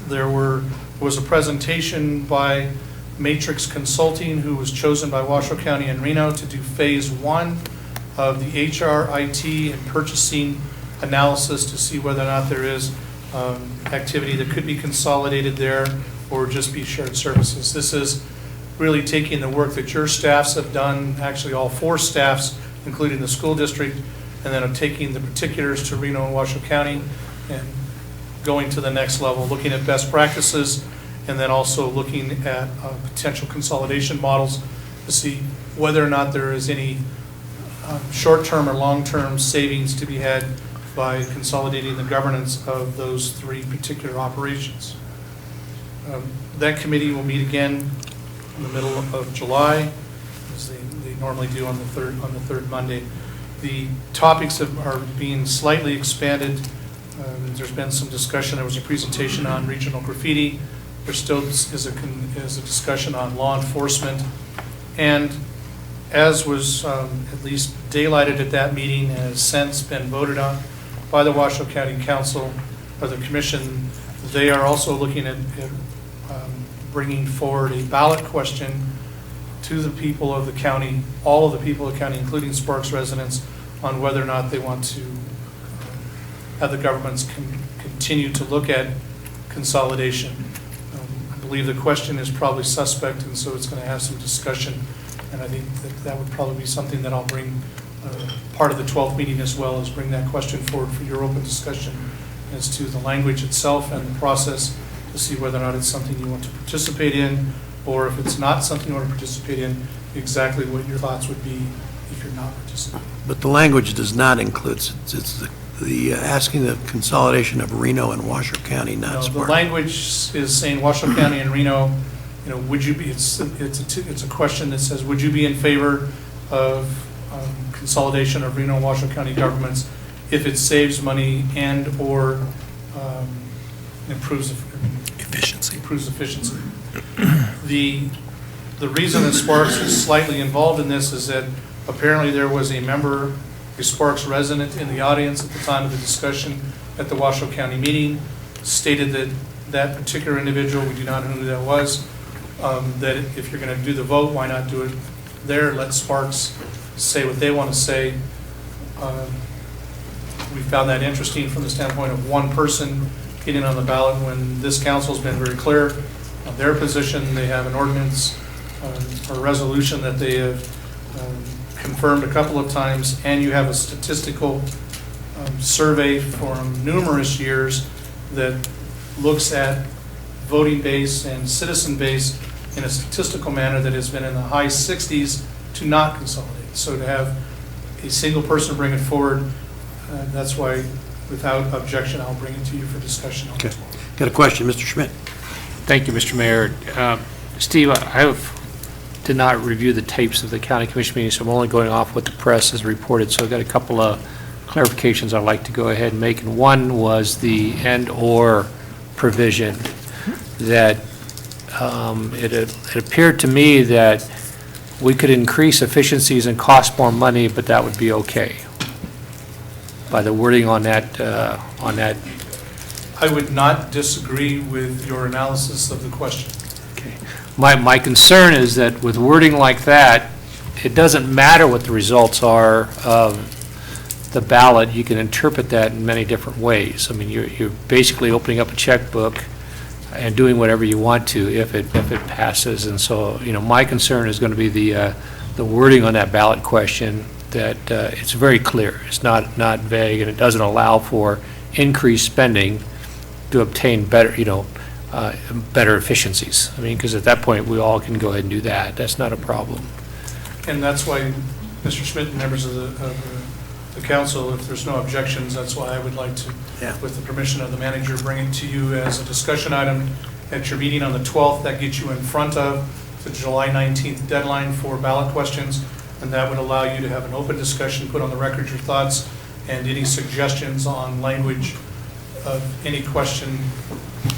There was a presentation by Matrix Consulting, who was chosen by Washoe County and Reno to do phase 1 of the HR, IT, and purchasing analysis to see whether or not there is activity that could be consolidated there or just be shared services. This is really taking the work that your staffs have done, actually all 4 staffs, including the school district, and then taking the particulars to Reno and Washoe County and going to the next level, looking at best practices, and then also looking at potential consolidation models to see whether or not there is any short-term or long-term savings to be had by consolidating the governance of those 3 particular operations. That committee will meet again in the middle of July, as they normally do on the third Monday. The topics are being slightly expanded. There's been some discussion. There was a presentation on regional graffiti. There still is a discussion on law enforcement. And as was at least daylighted at that meeting and has since been voted on by the Washoe County Council or the Commission, they are also looking at bringing forward a ballot question to the people of the county, all of the people of the county, including Sparks residents, on whether or not they want to have the governments continue to look at consolidation. I believe the question is probably suspect, and so it's going to have some discussion, and I think that would probably be something that I'll bring part of the 12th meeting as well, is bring that question forward for your open discussion as to the language itself and the process, to see whether or not it's something you want to participate in, or if it's not something you want to participate in, exactly what your thoughts would be if you're not participating. But the language does not include, it's the asking the consolidation of Reno and Washoe County, not No, the Sparks. language is saying Washoe County and Reno, would you be, it's a question that says, would you be in favor of consolidation of Reno and Washoe County governments if it saves money and/or improves efficiency? The reason that Sparks is slightly involved in this is that apparently there was a member, a Sparks resident in the audience at the time of the discussion at the Washoe County meeting, stated that that particular individual, we do not know who that was, that if you're going to do the vote, why not do it there? Let Sparks say what they want to say. We found that interesting from the standpoint of one person getting on the ballot when this council's been very clear on their position. They have an ordinance or resolution that they have confirmed a couple of times, and you have a statistical survey from numerous years that looks at voting base and citizen base in a statistical manner that has been in the high 60s to not consolidate. So to have a single person bring it forward, that's why, without objection, I'll bring it to you for discussion. Okay. Got a question, Mr. Schmidt? Thank you, Mr. Mayor. Steve, I did not review the tapes of the county commission meeting, so I'm only going off what the press has reported. So I've got a couple of clarifications I'd like to go ahead and make. And one was the and/or provision that it appeared to me that we could increase efficiencies and cost more money, but that would be okay. By the wording on that, I would not disagree with your analysis of the question. Okay. My concern is that with wording like that, it doesn't matter what the results are of the ballot. You can interpret that in many different ways. I mean, you're basically opening up a checkbook and doing whatever you want to if it passes. And so, my concern is going to be the wording on that ballot question, that it's very clear. It's not vague, and it doesn't allow for increased spending to obtain better, better efficiencies. I mean, because at that point, we all can go ahead and do that. That's not a problem. And that's why, Mr. Schmidt and members of the council, if there's no objections, that's why I would like to, with the permission of the manager, bring it to you as a discussion item at your meeting on the 12th. That gets you in front of the July 19th deadline for ballot questions, and that would allow you to have an open discussion, put on the record your thoughts and any suggestions on language of any question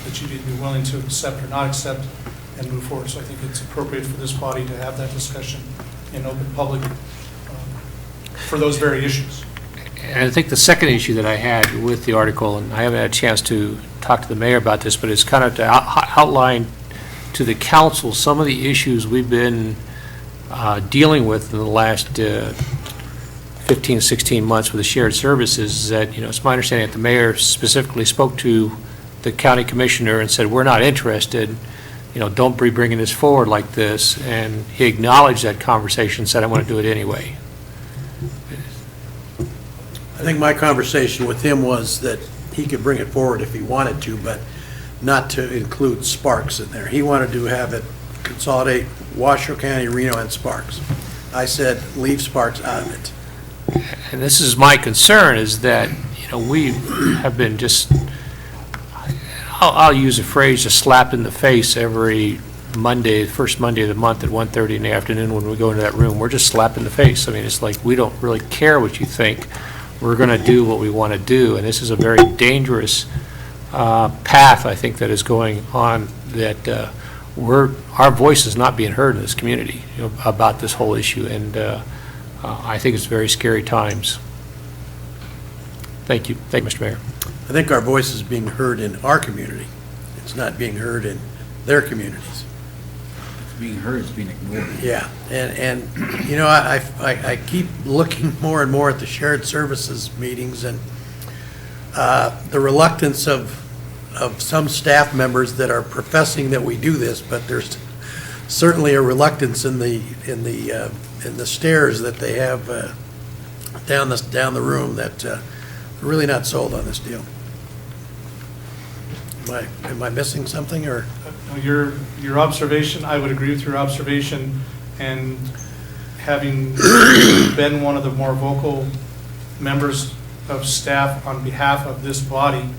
that you'd be willing to accept or not accept, and move forward. So I think it's appropriate for this body to have that discussion in open public for those very issues. And I think the second issue that I had with the article, and I haven't had a chance to talk to the mayor about this, but it's kind of to outline to the council some of the issues we've been dealing with in the last 15, 16 months with the shared services. That, it's my understanding that the mayor specifically spoke to the county commissioner and said, we're not interested, don't be bringing this forward like this. And he acknowledged that conversation, said, I want to do it anyway. I think my conversation with him was that he could bring it forward if he wanted to, but not to include Sparks in there. He wanted to have it consolidate Washoe County, Reno, and Sparks. I said, leave Sparks out of it. And this is my concern, is that, we have been just, I'll use a phrase, just slapped in the face every Monday, first Monday of the month at 1:30 in the afternoon when we go into that room. We're just slapped in the face. I mean, it's like we don't really care what you think. We're going to do what we want to do, and this is a very dangerous path, I think, that is going on, that our voice is not being heard in this community about this whole issue, and I think it's very scary times. Thank you. Thank you, Mr. Mayor. I think our voice is being heard in our community. It's not being heard in their communities. being heard, it's being ignored. Yeah, and, you know, I keep looking more and more at the shared services meetings, and the reluctance of some staff members that are professing that we do this, but there's certainly a reluctance in the stares that they have down the room that they're really not sold on this deal. Am I missing something, or? Your observation, I would agree with your observation, and having been one of the more vocal members of staff on behalf of this body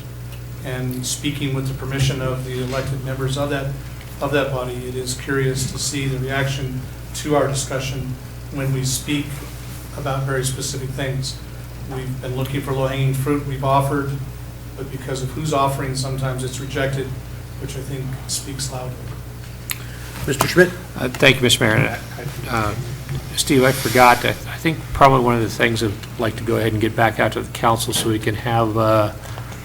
and speaking with the permission of the elected members of that body, it is curious to see the reaction to our discussion when we speak about very specific things. We've been looking for low-hanging fruit, we've offered, but because of who's offering, sometimes it's rejected, which I think speaks loudly. Mr. Schmidt? Thank you, Mr. Mayor. Steve, I forgot, I think probably one of the things I'd like to go ahead and get back out to the council so we can have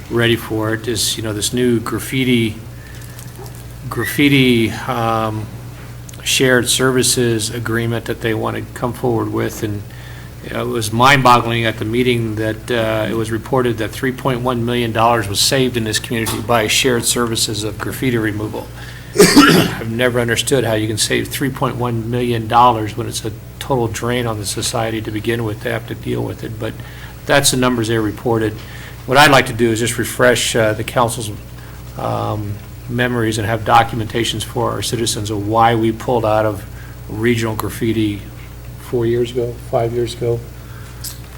ready for it is, you know, this new graffiti shared services agreement that they want to come forward with, and it was mind-boggling at the meeting that it was reported that $3.1 million was saved in this community by shared services of graffiti removal. I've never understood how you can save $3.1 million when it's a total drain on the society to begin with, to have to deal with it, but that's the numbers they reported. What I'd like to do is just refresh the council's memories and have documentations for our citizens of why we pulled out of regional graffiti 4 years ago, 5 years ago.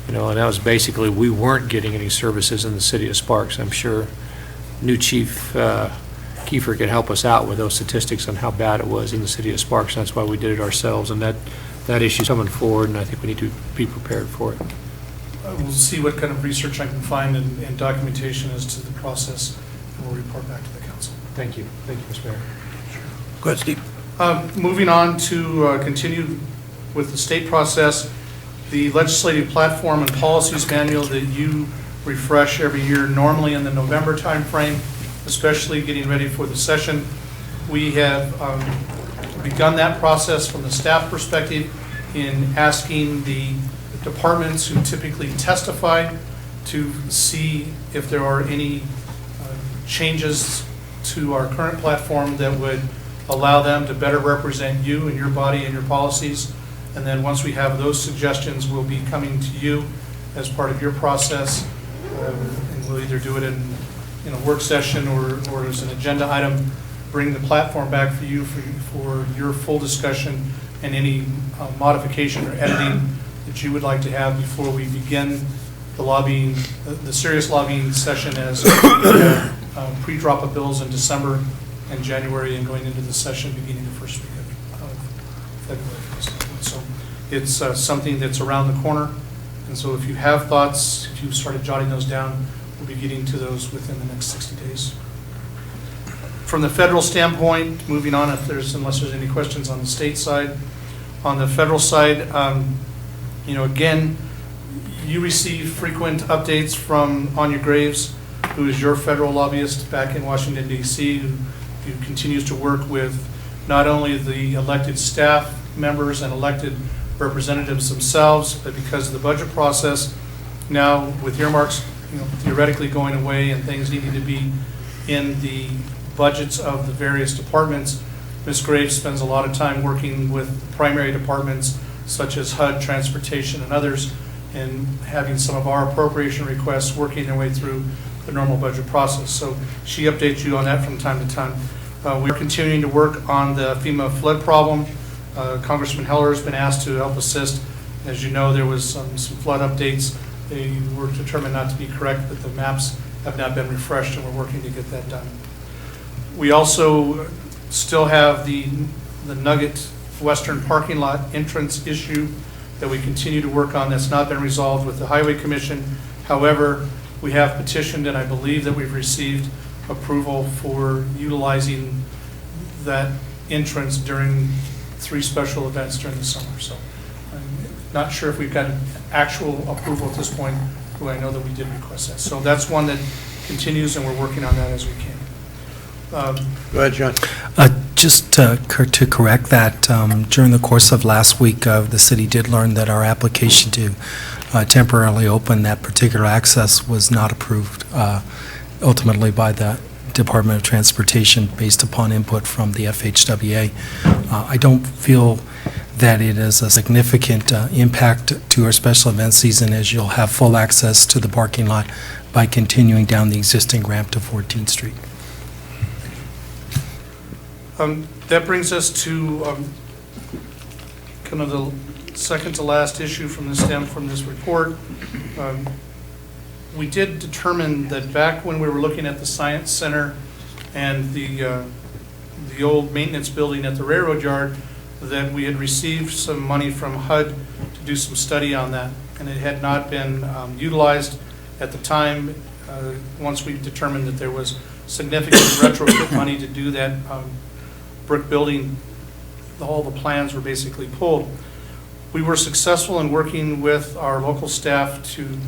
You know, and that was basically, we weren't getting any services in the city of Sparks. I'm sure new Chief Kiefer could help us out with those statistics on how bad it was in the city of Sparks. That's why we did it ourselves, and that issue's coming forward, and I think we need to be prepared for it. We'll see what kind of research I can find and documentation as to the process, and we'll report back to the council. Thank you. Thank you, Mr. Mayor. Go ahead, Steve. Moving on to continue with the state process, the legislative platform and policies manual that you refresh every year, normally in the November timeframe, especially getting ready for the session. We have begun that process from the staff perspective in asking the departments who typically testify to see if there are any changes to our current platform that would allow them to better represent you and your body and your policies. And then once we have those suggestions, we'll be coming to you as part of your process, and we'll either do it in a work session or as an agenda item, bring the platform back for you for your full discussion and any modification or editing that you would like to have before we begin the lobbying, the serious lobbying session as pre-drop of bills in December and January, and going into the session beginning the first week of February. So it's something that's around the corner, and so if you have thoughts, if you started jotting those down, we'll be getting to those within the next 60 days. From the federal standpoint, moving on, unless there's any questions on the state side. On the federal side, you know, again, you receive frequent updates from Anya Graves, who is your federal lobbyist back in Washington, D.C., who continues to work with not only the elected staff members and elected representatives themselves, but because of the budget process, now with earmarks, you know, theoretically going away and things needing to be in the budgets of the various departments, Ms. Graves spends a lot of time working with primary departments such as HUD, Transportation, and others, and having some of our appropriation requests working their way through the normal budget process. So she updates you on that from time to time. We're continuing to work on the FEMA flood problem. Congressman Heller has been asked to help assist. As you know, there was some flood updates. They were determined not to be correct, but the maps have not been refreshed, and we're working to get that done. We also still have the Nugget Western parking lot entrance issue that we continue to work on. That's not been resolved with the Highway Commission. However, we have petitioned, and I believe that we've received approval for utilizing that entrance during 3 special events during the summer. So I'm not sure if we've got actual approval at this point, but I know that we did request that. So that's one that continues, and we're working on that as we can. Go ahead, John. Just to correct that, during the course of last week, the city did learn that our application to temporarily open that particular access was not approved ultimately by the Department of Transportation based upon input from the FHWA. I don't feel that it is a significant impact to our special event season, as you'll have full access to the parking lot by continuing down the existing ramp to 14th Street. That brings us to kind of the second to last issue from this report. We did determine that back when we were looking at the Science Center and the old maintenance building at the railroad yard, that we had received some money from HUD to do some study on that, and it had not been utilized at the time. Once we determined that there was significant retrofit money to do that brick building, all the plans were basically pulled. We were successful in working with our local staff to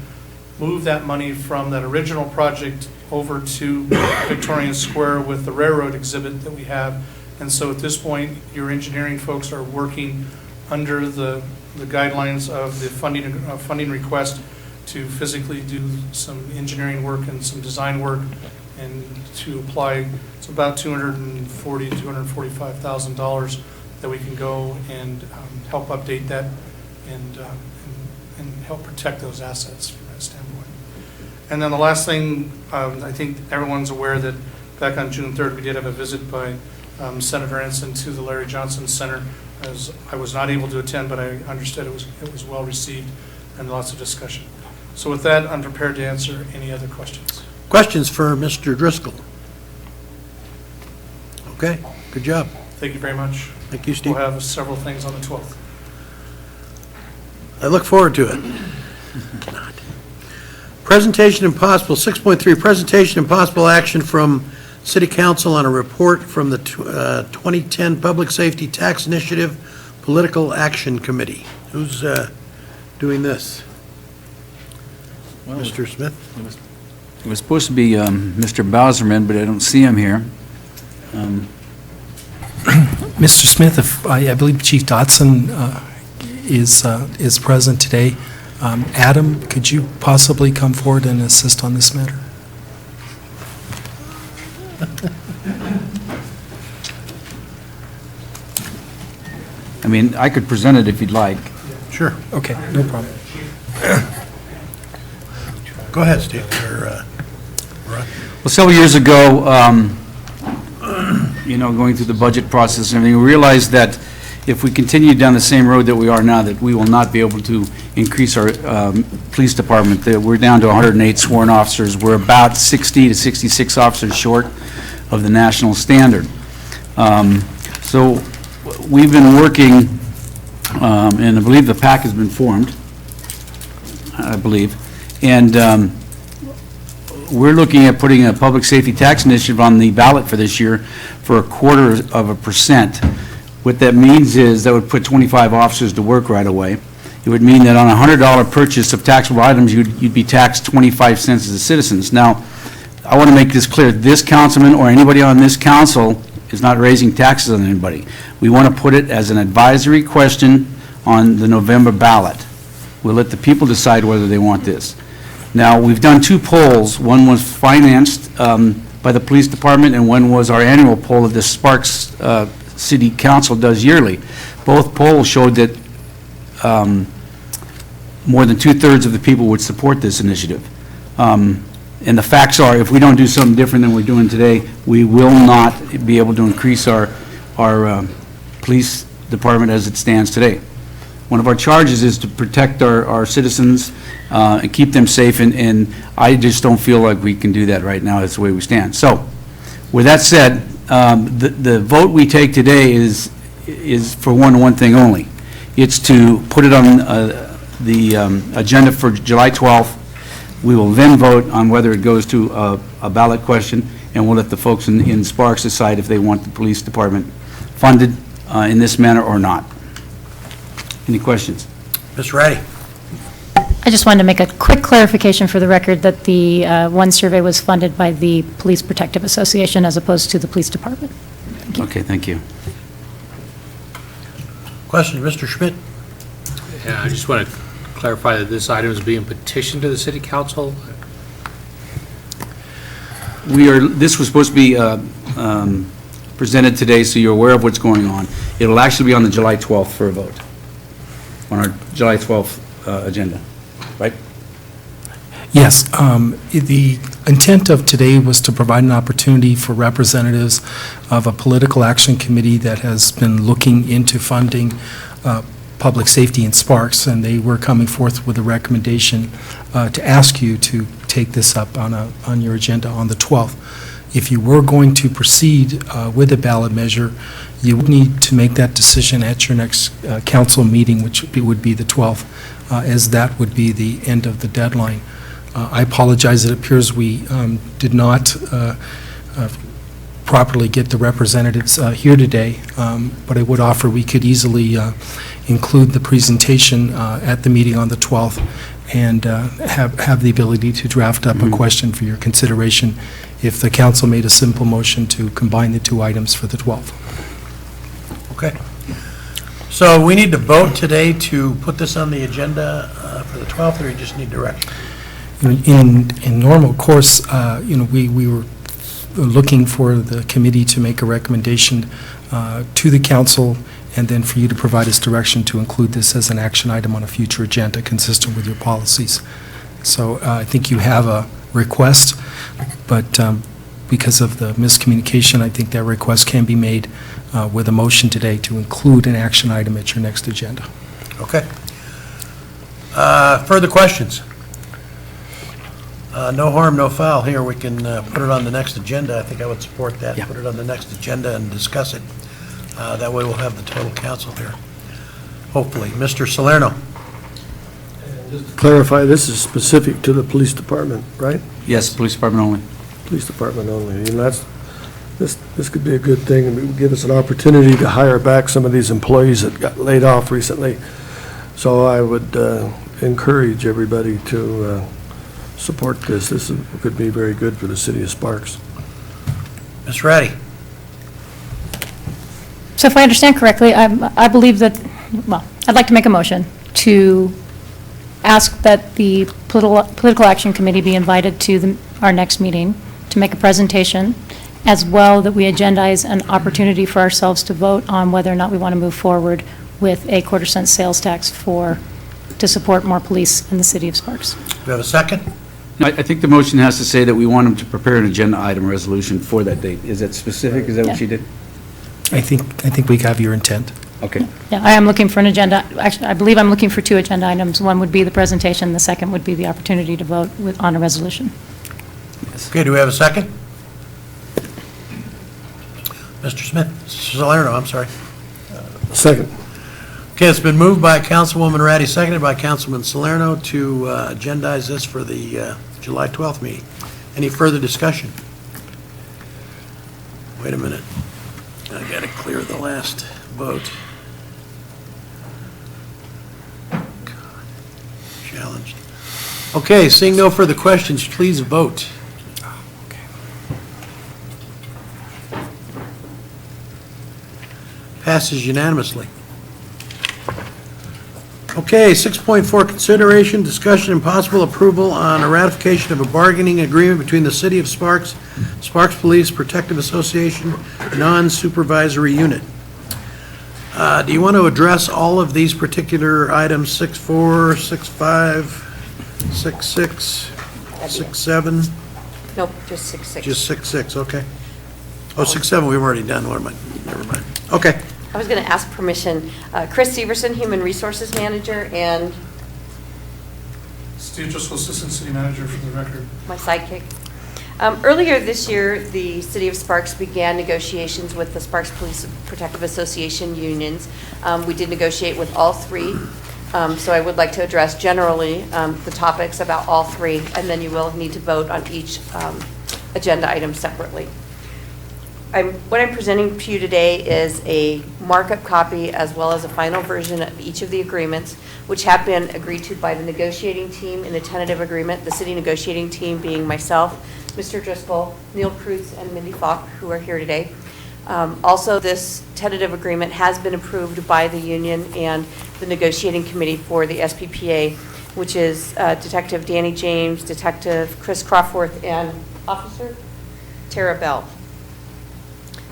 move that money from that original project over to Victorian Square with the railroad exhibit that we have. And so at this point, your engineering folks are working under the guidelines of the funding request to physically do some engineering work and some design work, and to apply. It's about $240,000 to $245,000 that we can go and help update that and help protect those assets from that standpoint. And then the last thing, I think everyone's aware that back on June 3rd, we did have a visit by Senator Ensign to the Larry Johnson Center. As I was not able to attend, but I understood it was well received and lots of discussion. So with that, I'm prepared to answer any other questions. Questions for Mr. Driscoll? Okay, good job. Thank you very much. Thank you, Steve. We'll have several things on the 12th. I look forward to it. Presentation and possible, 6.3, presentation and possible action from City Council on a report from the 2010 Public Safety Tax Initiative Political Action Committee. Who's doing this? Well, Mr. Smith? It was supposed to be Mr. Bowserman, but I don't see him here. Mr. Smith, if I believe Chief Dotson is present today. Adam, could you possibly come forward and assist on this matter? I mean, I could present it if you'd like. Sure. Okay, no problem. Go ahead, Steve. Well, several years ago, going through the budget process and everything, we realized that if we continue down the same road that we are now, that we will not be able to increase our police department. That we're down to 108 sworn officers. We're about 60 to 66 officers short of the national standard. So we've been working, and I believe the PAC has been formed, I believe, and we're looking at putting a public safety tax initiative on the ballot for this year for 0.25%. What that means is that would put 25 officers to work right away. It would mean that on a $100 purchase of taxable items, you'd be taxed 25 cents as a citizen. Now, I want to make this clear. This councilman or anybody on this council is not raising taxes on anybody. We want to put it as an advisory question on the November ballot. We'll let the people decide whether they want this. Now, we've done 2 polls. One was financed by the police department, and one was our annual poll that the Sparks City Council does yearly. Both polls showed that more than 2/3 of the people would support this initiative. And the facts are, if we don't do something different than we're doing today, we will not be able to increase our police department as it stands today. One of our charges is to protect our citizens and keep them safe, and I just don't feel like we can do that right now. That's the way we stand. So, with that said, the vote we take today is for one thing only. It's to put it on the agenda for July 12th. We will then vote on whether it goes to a ballot question, and we'll let the folks in Sparks decide if they want the police department funded in this manner or not. Any questions? Ms. Ratty? I just wanted to make a quick clarification for the record that the one survey was funded by the Police Protective Association as opposed to the police department. Thank you. Okay, thank you. Question, Mr. Schmidt? Yeah, I just want to clarify that this item is being petitioned to the city council. This was supposed to be presented today, so you're aware of what's going on. It'll actually be on the July 12th for a vote, on our July 12th agenda, right? Yes, the intent of today was to provide an opportunity for representatives of a political action committee that has been looking into funding public safety in Sparks, and they were coming forth with a recommendation to ask you to take this up on your agenda on the 12th. If you were going to proceed with a ballot measure, you would need to make that decision at your next council meeting, which would be the 12th, as that would be the end of the deadline. I apologize, it appears we did not properly get the representatives here today, but I would offer we could easily include the presentation at the meeting on the 12th and have the ability to draft up a question for your consideration if the council made a simple motion to combine the two items for the 12th. Okay. So we need to vote today to put this on the agenda for the 12th, or you just need direction? In normal course, we were looking for the committee to make a recommendation to the council, and then for you to provide us direction to include this as an action item on a future agenda consistent with your policies. So I think you have a request, but because of the miscommunication, I think that request can be made with a motion today to include an action item at your next agenda. Okay. Further questions? No harm, no foul. Here, we can put it on the next agenda. I think I would support that. Yeah. Put it on the next agenda and discuss it. That way we'll have the total council here, hopefully. Mr. Salerno? Just to clarify, this is specific to the police department, right? Yes, police department only. Police department only. And this could be a good thing, and it would give us an opportunity to hire back some of these employees that got laid off recently. So I would encourage everybody to support this. This could be very good for the city of Sparks. Ms. Ratty? So if I understand correctly, I believe that, well, I'd like to make a motion to ask that the Political Action Committee be invited to our next meeting to make a presentation, as well that we agendize an opportunity for ourselves to vote on whether or not we want to move forward with a quarter-cent sales tax to support more police in the city of Sparks. Do you have a second? I think the motion has to say that we want them to prepare an agenda item resolution for that date. Is that specific? Is that what you did? I think we have your intent. Okay. Yeah, I am looking for an agenda, actually, I believe I'm looking for two agenda items. One would be the presentation, the second would be the opportunity to vote on a resolution. Okay, do we have a second? Mr. Smith, Salerno, I'm sorry. Second. Okay, it's been moved by Councilwoman Ratty, seconded by Councilman Salerno to agendize this for the July 12th meeting. Any further discussion? Wait a minute. I got to clear the last vote. God, challenged. Okay, seeing no further questions, please vote. Passes unanimously. Okay, 6.4, consideration, discussion, and possible approval on a ratification of a bargaining agreement between the City of Sparks, Sparks Police Protective Association, non-supervisory unit. Do you want to address all of these particular items, 6.4, 6.5, 6.6, 6.7? Nope, just 6.6. Just 6.6, okay. Oh, 6.7, we've already done, never mind. Okay. I was going to ask permission. Chris Severson, Human Resources Manager, and Steve Driscoll, Assistant City Manager, for the record. my sidekick. Earlier this year, the City of Sparks began negotiations with the Sparks Police Protective Association unions. We did negotiate with all three, so I would like to address generally the topics about all three, and then you will need to vote on each agenda item separately. What I'm presenting to you today is a markup copy as well as a final version of each of the agreements, which have been agreed to by the negotiating team in the tentative agreement, the city negotiating team being myself, Mr. Driscoll, Neil Cruz, and Mindy Falk, who are here today. Also, this tentative agreement has been approved by the union and the negotiating committee for the SPPA, which is Detective Danny James, Detective Chris Crawforth, and Officer Tara Bell.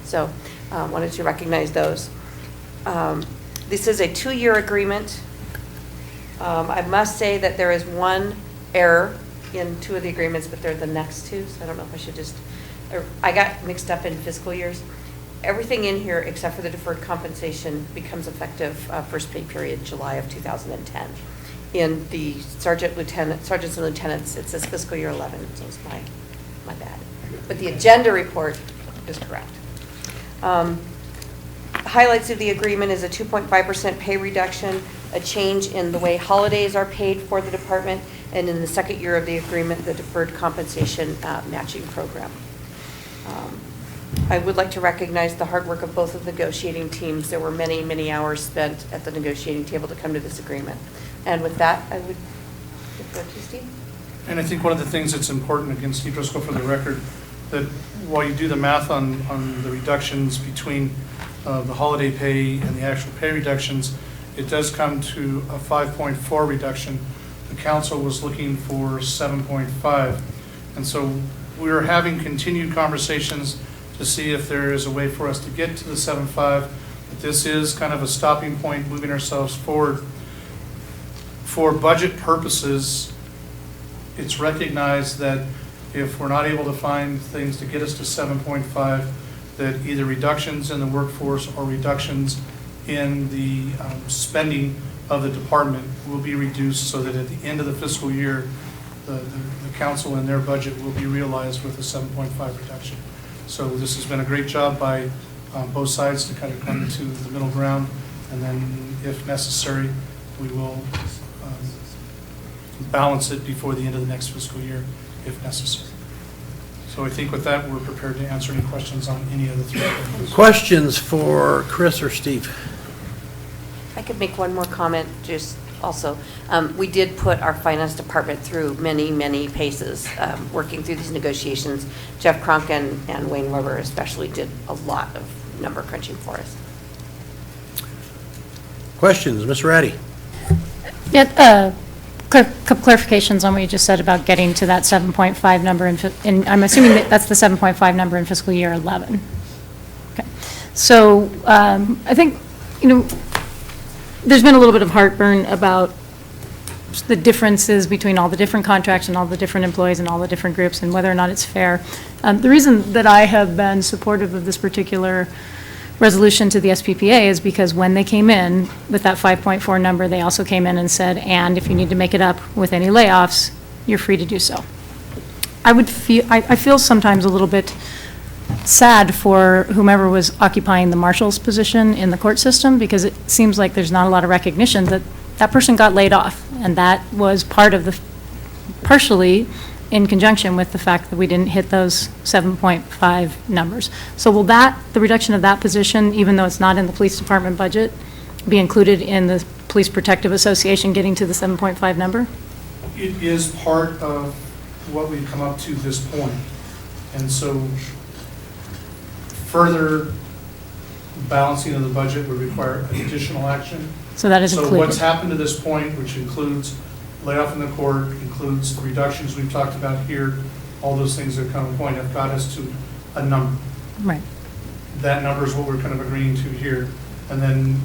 So, wanted to recognize those. This is a 2-year agreement. I must say that there is one error in 2 of the agreements, but they're the next 2, so I don't know if I should just, I got mixed up in fiscal years. Everything in here, except for the deferred compensation, becomes effective first pay period, July of 2010. In the sergeants and lieutenants, it says fiscal year 11, so it's my bad. But the agenda report is correct. Highlights of the agreement is a 2.5% pay reduction, a change in the way holidays are paid for the department, and in the second year of the agreement, the deferred compensation matching program. I would like to recognize the hard work of both of the negotiating teams. There were many, many hours spent at the negotiating table to come to this agreement. And with that, I would give it to Steve. And I think one of the things that's important, again, Steve Driscoll for the record, that while you do the math on the reductions between the holiday pay and the actual pay reductions, it does come to a 5.4 reduction. The council was looking for 7.5. And so we're having continued conversations to see if there is a way for us to get to the 7.5. But this is kind of a stopping point, moving ourselves forward. For budget purposes, it's recognized that if we're not able to find things to get us to 7.5, that either reductions in the workforce or reductions in the spending of the department will be reduced so that at the end of the fiscal year, the council and their budget will be realized with a 7.5 reduction. So this has been a great job by both sides to kind of come to the middle ground, and then if necessary, we will balance it before the end of the next fiscal year if necessary. So I think with that, we're prepared to answer any questions on any of the 3 items. Questions for Chris or Steve? I could make one more comment, just also. We did put our finance department through many, many paces, working through these negotiations. Jeff Kronk and Wayne Weber especially did a lot of number crunching for us. Questions, Ms. Ratty? Yeah, couple clarifications on what you just said about getting to that 7.5 number, and I'm assuming that that's the 7.5 number in fiscal year 11. Okay. So I think, there's been a little bit of heartburn about the differences between all the different contracts and all the different employees and all the different groups and whether or not it's fair. The reason that I have been supportive of this particular resolution to the SPPA is because when they came in with that 5.4 number, they also came in and said, and if you need to make it up with any layoffs, you're free to do so. I feel sometimes a little bit sad for whomever was occupying the marshal's position in the court system, because it seems like there's not a lot of recognition that that person got laid off, and that was partially in conjunction with the fact that we didn't hit those 7.5 numbers. So will the reduction of that position, even though it's not in the police department budget, be included in the Police Protective Association getting to the 7.5 number? It is part of what we've come up to this point. And so further balancing of the budget would require additional action. So that is included. So what's happened to this point, which includes layoff in the court, includes the reductions we've talked about here, all those things that come to point have got us to a number. Right. That number is what we're kind of agreeing to here. And then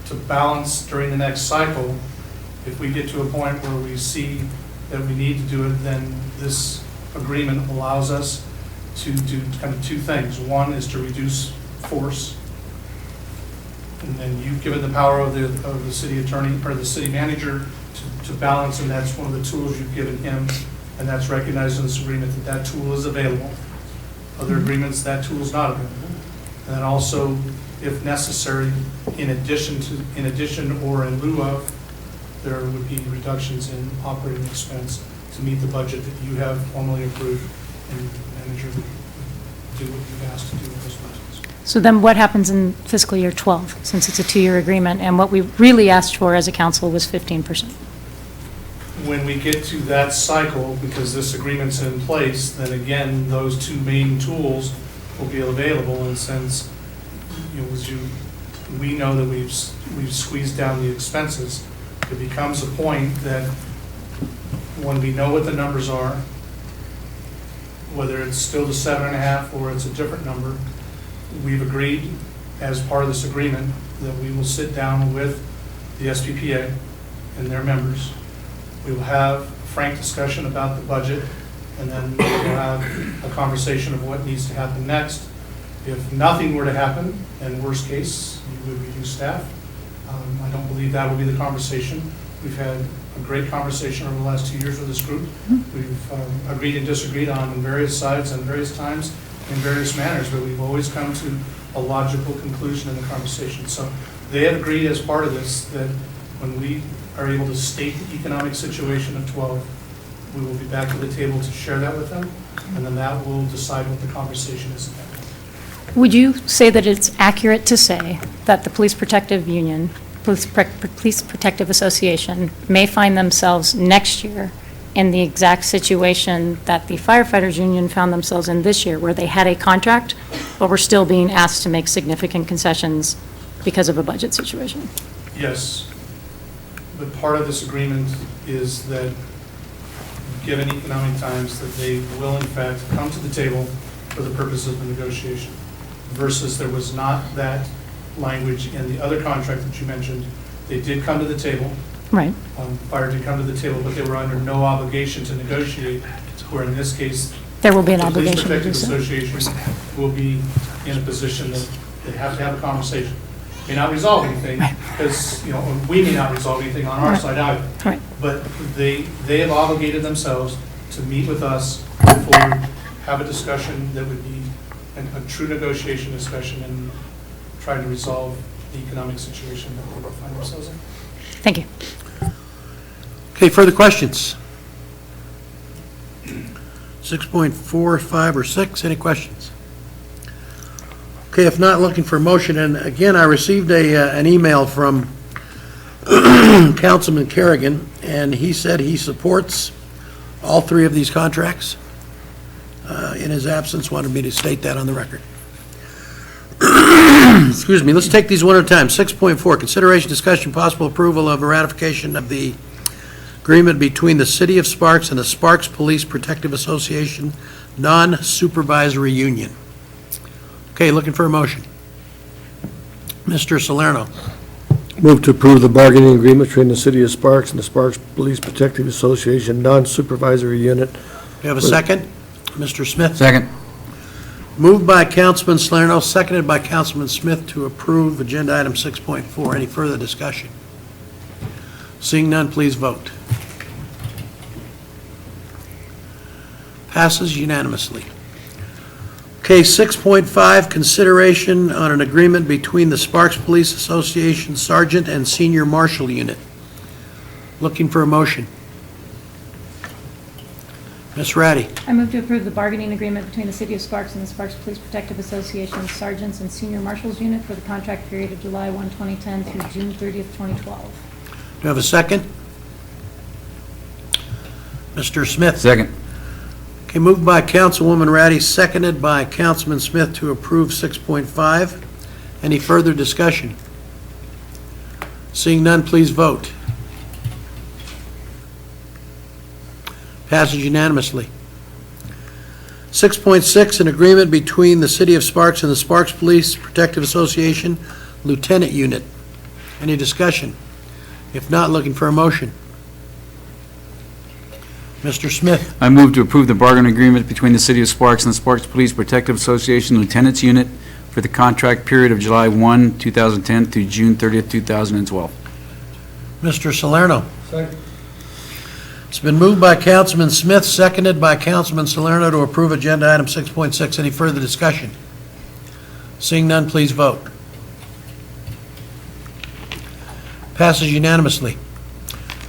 to balance during the next cycle, if we get to a point where we see that we need to do it, then this agreement allows us to do kind of 2 things. One is to reduce force, and then you've given the power of the city attorney or the city manager to balance, and that's one of the tools you've given him, and that's recognized in this agreement that that tool is available. Other agreements, that tool is not available. And then also, if necessary, in addition or in lieu of, there would be reductions in operating expense to meet the budget that you have formally approved, and the manager would do what you've asked to do with those budgets. So then what happens in fiscal year 12, since it's a 2-year agreement, and what we really asked for as a council was 15%? When we get to that cycle, because this agreement's in place, then again, those 2 main tools will be available, and since we know that we've squeezed down the expenses. It becomes a point that when we know what the numbers are, whether it's still the 7.5 or it's a different number, we've agreed as part of this agreement that we will sit down with the SPPA and their members. We will have a frank discussion about the budget, and then we'll have a conversation of what needs to happen next. If nothing were to happen, and worst case, you would reduce staff. I don't believe that will be the conversation. We've had a great conversation over the last 2 years with this group. We've agreed and disagreed on various sides and various times in various manners, but we've always come to a logical conclusion in the conversation. So they have agreed as part of this that when we are able to state the economic situation of 12, we will be back to the table to share that with them, and then that will decide what the conversation is. Would you say that it's accurate to say that the Police Protective Union, Police Protective Association may find themselves next year in the exact situation that the firefighters union found themselves in this year, where they had a contract, but were still being asked to make significant concessions because of a budget situation? Yes, but part of this agreement is that, given economic times, that they will in fact come to the table for the purpose of the negotiation, versus there was not that language in the other contract that you mentioned. They did come to the table. Right. Fire did come to the table, but they were under no obligation to negotiate, where in this case, There will be an the Police obligation to do Protective so. Association will be in a position that they have to have a conversation. May not resolve anything, because, we may not resolve anything on our Right. side either. Right. But they have obligated themselves to meet with us, move forward, have a discussion that would be a true negotiation discussion, and try to resolve the economic situation that they find themselves in. Thank you. Okay, further questions? 6.4, 5, or 6, any questions? Okay, if not, looking for a motion, and again, I received an email from Councilman Kerrigan, and he said he supports all three of these contracts. In his absence, wanted me to state that on the record. Excuse me, let's take these one at a time. 6.4, consideration, discussion, possible approval of a ratification of the agreement between the City of Sparks and the Sparks Police Protective Association Non-Supervisory Union. Okay, looking for a motion. Mr. Salerno. Move to approve the bargaining agreement between the City of Sparks and the Sparks Police Protective Association Non-Supervisory Unit. Do you have a second? Mr. Smith? Second. Moved by Councilman Salerno, seconded by Councilman Smith to approve agenda item 6.4. Any further discussion? Seeing none, please vote. Passes unanimously. Okay, 6.5, consideration on an agreement between the Sparks Police Association Sergeant and Senior Marshal Unit. Looking for a motion. Ms. Ratty. I move to approve the bargaining agreement between the City of Sparks and the Sparks Police Protective Association Sergeants and Senior Marshals Unit for the contract period of July 1, 2010 through June 30th, 2012. Do you have a second? Mr. Smith. Second. Okay, moved by Councilwoman Ratty, seconded by Councilman Smith to approve 6.5. Any further discussion? Seeing none, please vote. Passes unanimously. 6.6, an agreement between the City of Sparks and the Sparks Police Protective Association Lieutenant Unit. Any discussion? If not, looking for a motion. Mr. Smith. I move to approve the bargaining agreement between the City of Sparks and the Sparks Police Protective Association Lieutenants Unit for the contract period of July 1, 2010 through June 30th, 2012. Mr. Salerno. Second. It's been moved by Councilman Smith, seconded by Councilman Salerno to approve agenda item 6.6. Any further discussion? Seeing none, please vote. Passes unanimously.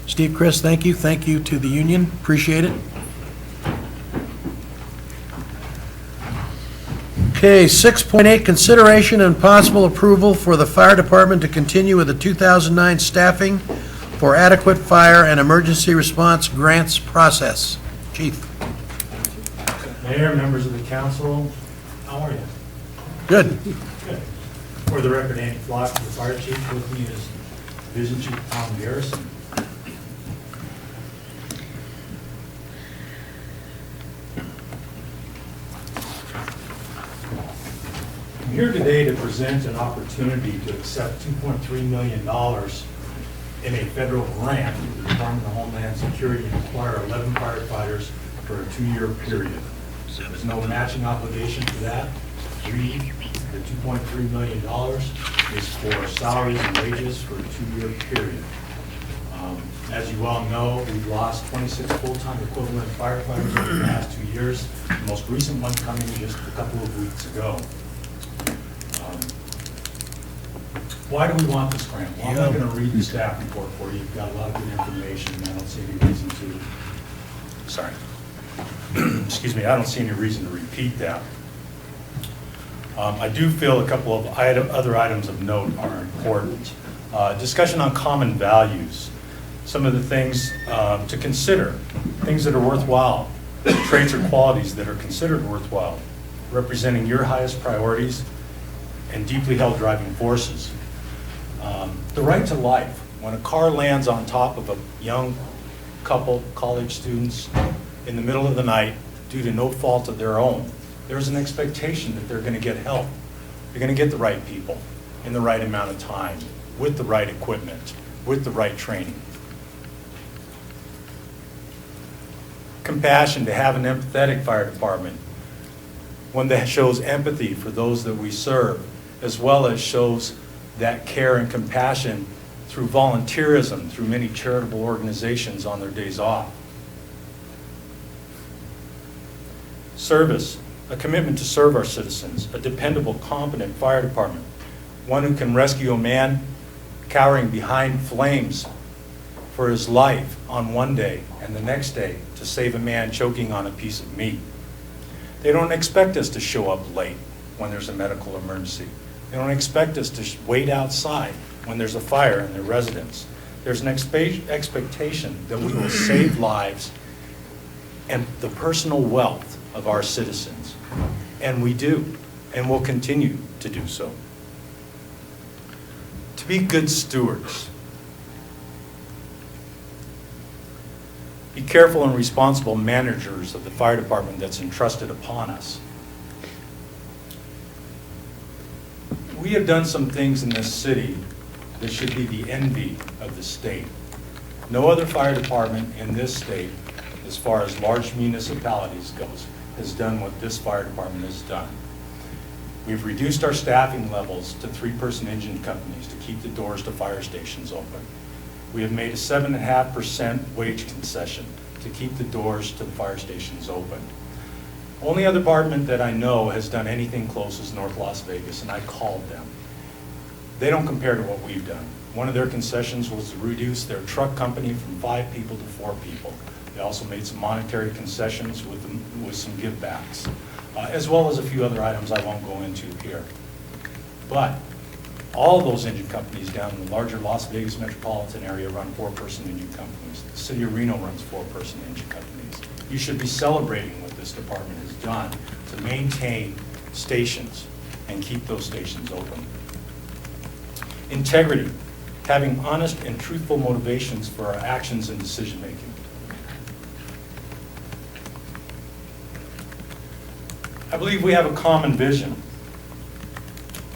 Steve, Chris, thank you. Thank you to the union. Appreciate it. Okay, 6.8, consideration and possible approval for the fire department to continue with the 2009 staffing for adequate fire and emergency response grants process. Chief. Mayor, members of the council, how are you? Good. Good. For the record, Andy Flock, the fire chief. With me is Division Chief Tom Garrison. I'm here today to present an opportunity to accept $2.3 million in a federal grant to the Department of Homeland Security and acquire 11 firefighters for a 2-year period. There's no matching obligation for that. The $2.3 million is for salaries and wages for a 2-year period. As you well know, we've lost 26 full-time equivalent firefighters over the last 2 years, the most recent one coming just a couple of weeks ago. Why do we want this grant? Well, I'm not going to read the staff report for you. You've got a lot of good information, and I don't see any reason to, sorry. Excuse me, I don't see any reason to repeat that. I do feel a couple of other items of note are important. Discussion on common values. Some of the things to consider, things that are worthwhile, traits or qualities that are considered worthwhile, representing your highest priorities and deeply held driving forces. The right to life. When a car lands on top of a young couple, college students, in the middle of the night, due to no fault of their own, there's an expectation that they're going to get help. They're going to get the right people in the right amount of time, with the right equipment, with the right training. Compassion, to have an empathetic fire department, one that shows empathy for those that we serve, as well as shows that care and compassion through volunteerism, through many charitable organizations on their days off. Service, a commitment to serve our citizens, a dependable, competent fire department, one who can rescue a man cowering behind flames for his life on one day, and the next day to save a man choking on a piece of meat. They don't expect us to show up late when there's a medical emergency. They don't expect us to wait outside when there's a fire in their residence. There's an expectation that we will save lives and the personal wealth of our citizens. And we do, and will continue to do so. To be good stewards. Be careful and responsible managers of the fire department that's entrusted upon us. We have done some things in this city that should be the envy of the state. No other fire department in this state, as far as large municipalities goes, has done what this fire department has done. We've reduced our staffing levels to 3-person engine companies to keep the doors to fire stations open. We have made a 7.5% wage concession to keep the doors to the fire stations open. Only other department that I know has done anything close is North Las Vegas, and I called them. They don't compare to what we've done. One of their concessions was to reduce their truck company from 5 people to 4 people. They also made some monetary concessions with some give-backs, as well as a few other items I won't go into here. But all of those engine companies down in the larger Las Vegas metropolitan area run 4-person engine companies. The city of Reno runs 4-person engine companies. You should be celebrating what this department has done to maintain stations and keep those stations open. Integrity, having honest and truthful motivations for our actions and decision-making. I believe we have a common vision.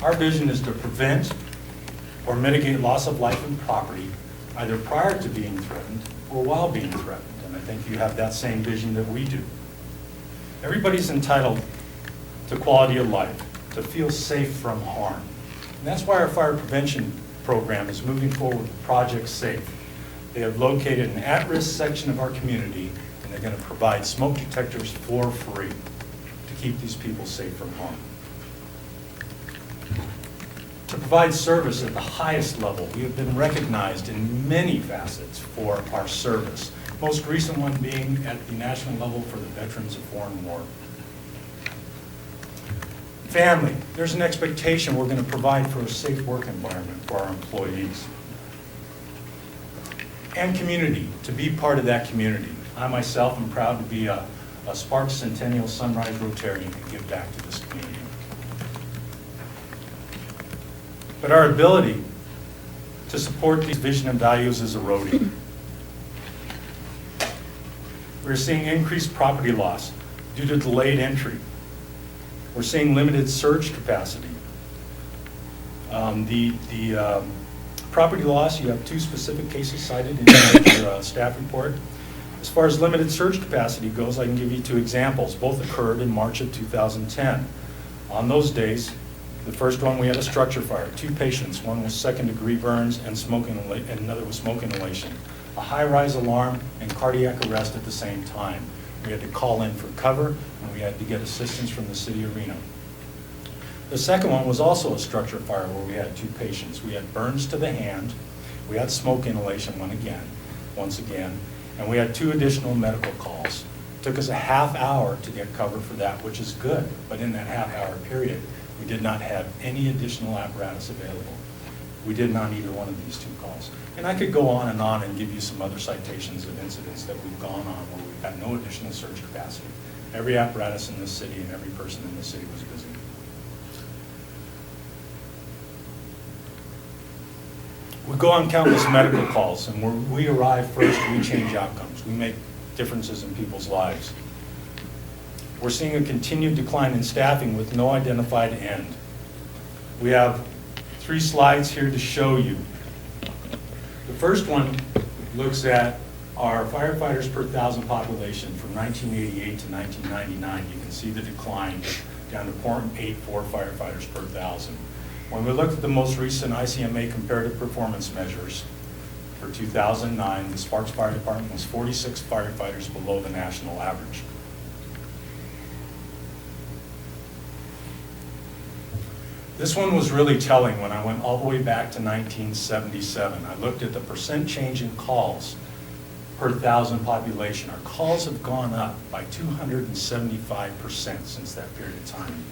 Our vision is to prevent or mitigate loss of life and property, either prior to being threatened or while being threatened. And I think you have that same vision that we do. Everybody's entitled to quality of life, to feel safe from harm. And that's why our fire prevention program is moving forward with Project Safe. They have located an at-risk section of our community, and they're going to provide smoke detectors for free to keep these people safe from harm. To provide service at the highest level, we have been recognized in many facets for our service. Most recent one being at the national level for the Veterans of Foreign War. Family, there's an expectation we're going to provide for a safe work environment for our employees. And community, to be part of that community. I myself am proud to be a Sparks Centennial Sunrise Rotarian and give back to this community. But our ability to support these vision and values is eroding. We're seeing increased property loss due to delayed entry. We're seeing limited surge capacity. The property loss, you have 2 specific cases cited in your staff report. As far as limited surge capacity goes, I can give you 2 examples. Both occurred in March of 2010. On those days, the first one, we had a structure fire, 2 patients. One was second-degree burns and and another was smoke inhalation. A high-rise alarm and cardiac arrest at the same time. We had to call in for cover, and we had to get assistance from the city of Reno. The second one was also a structure fire where we had 2 patients. We had burns to the hand, we had smoke inhalation once again, and we had 2 additional medical calls. It took us a half hour to get cover for that, which is good, but in that half-hour period, we did not have any additional apparatus available. We did not either one of these 2 calls. And I could go on and give you some other citations of incidents that we've gone on where we've had no additional surge capacity. Every apparatus in this city and every person in this city was busy. We go on countless medical calls, and where we arrive first, we change outcomes. We make differences in people's lives. We're seeing a continued decline in staffing with no identified end. We have 3 slides here to show you. The first one looks at our firefighters per 1,000 population from 1988 to 1999. You can see the decline down to 0.84 firefighters per 1,000. When we looked at the most recent ICMA comparative performance measures for 2009, the Sparks Fire Department was 46 firefighters below the national average. This one was really telling when I went all the way back to 1977. I looked at the percent change in calls per 1,000 population. Our calls have gone up by 275% since that period of time.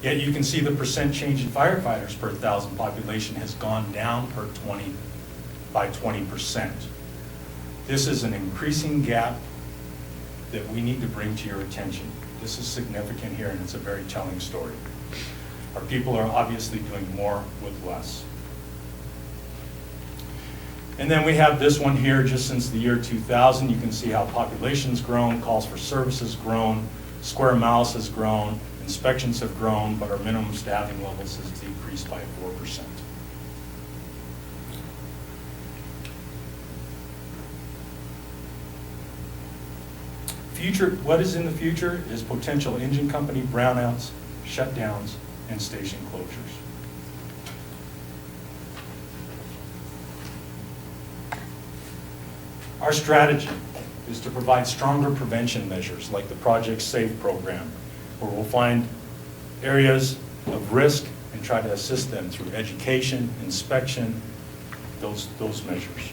Yet you can see the percent change in firefighters per 1,000 population has gone down by 20%. This is an increasing gap that we need to bring to your attention. This is significant here, and it's a very telling story. Our people are obviously doing more with less. And then we have this one here just since the year 2000. You can see how population's grown, calls for service has grown, square miles has grown, inspections have grown, but our minimum staffing levels has decreased by 4%. What is in the future is potential engine company brownouts, shutdowns, and station closures. Our strategy is to provide stronger prevention measures like the Project SAFE program, where we'll find areas of risk and try to assist them through education, inspection, those measures.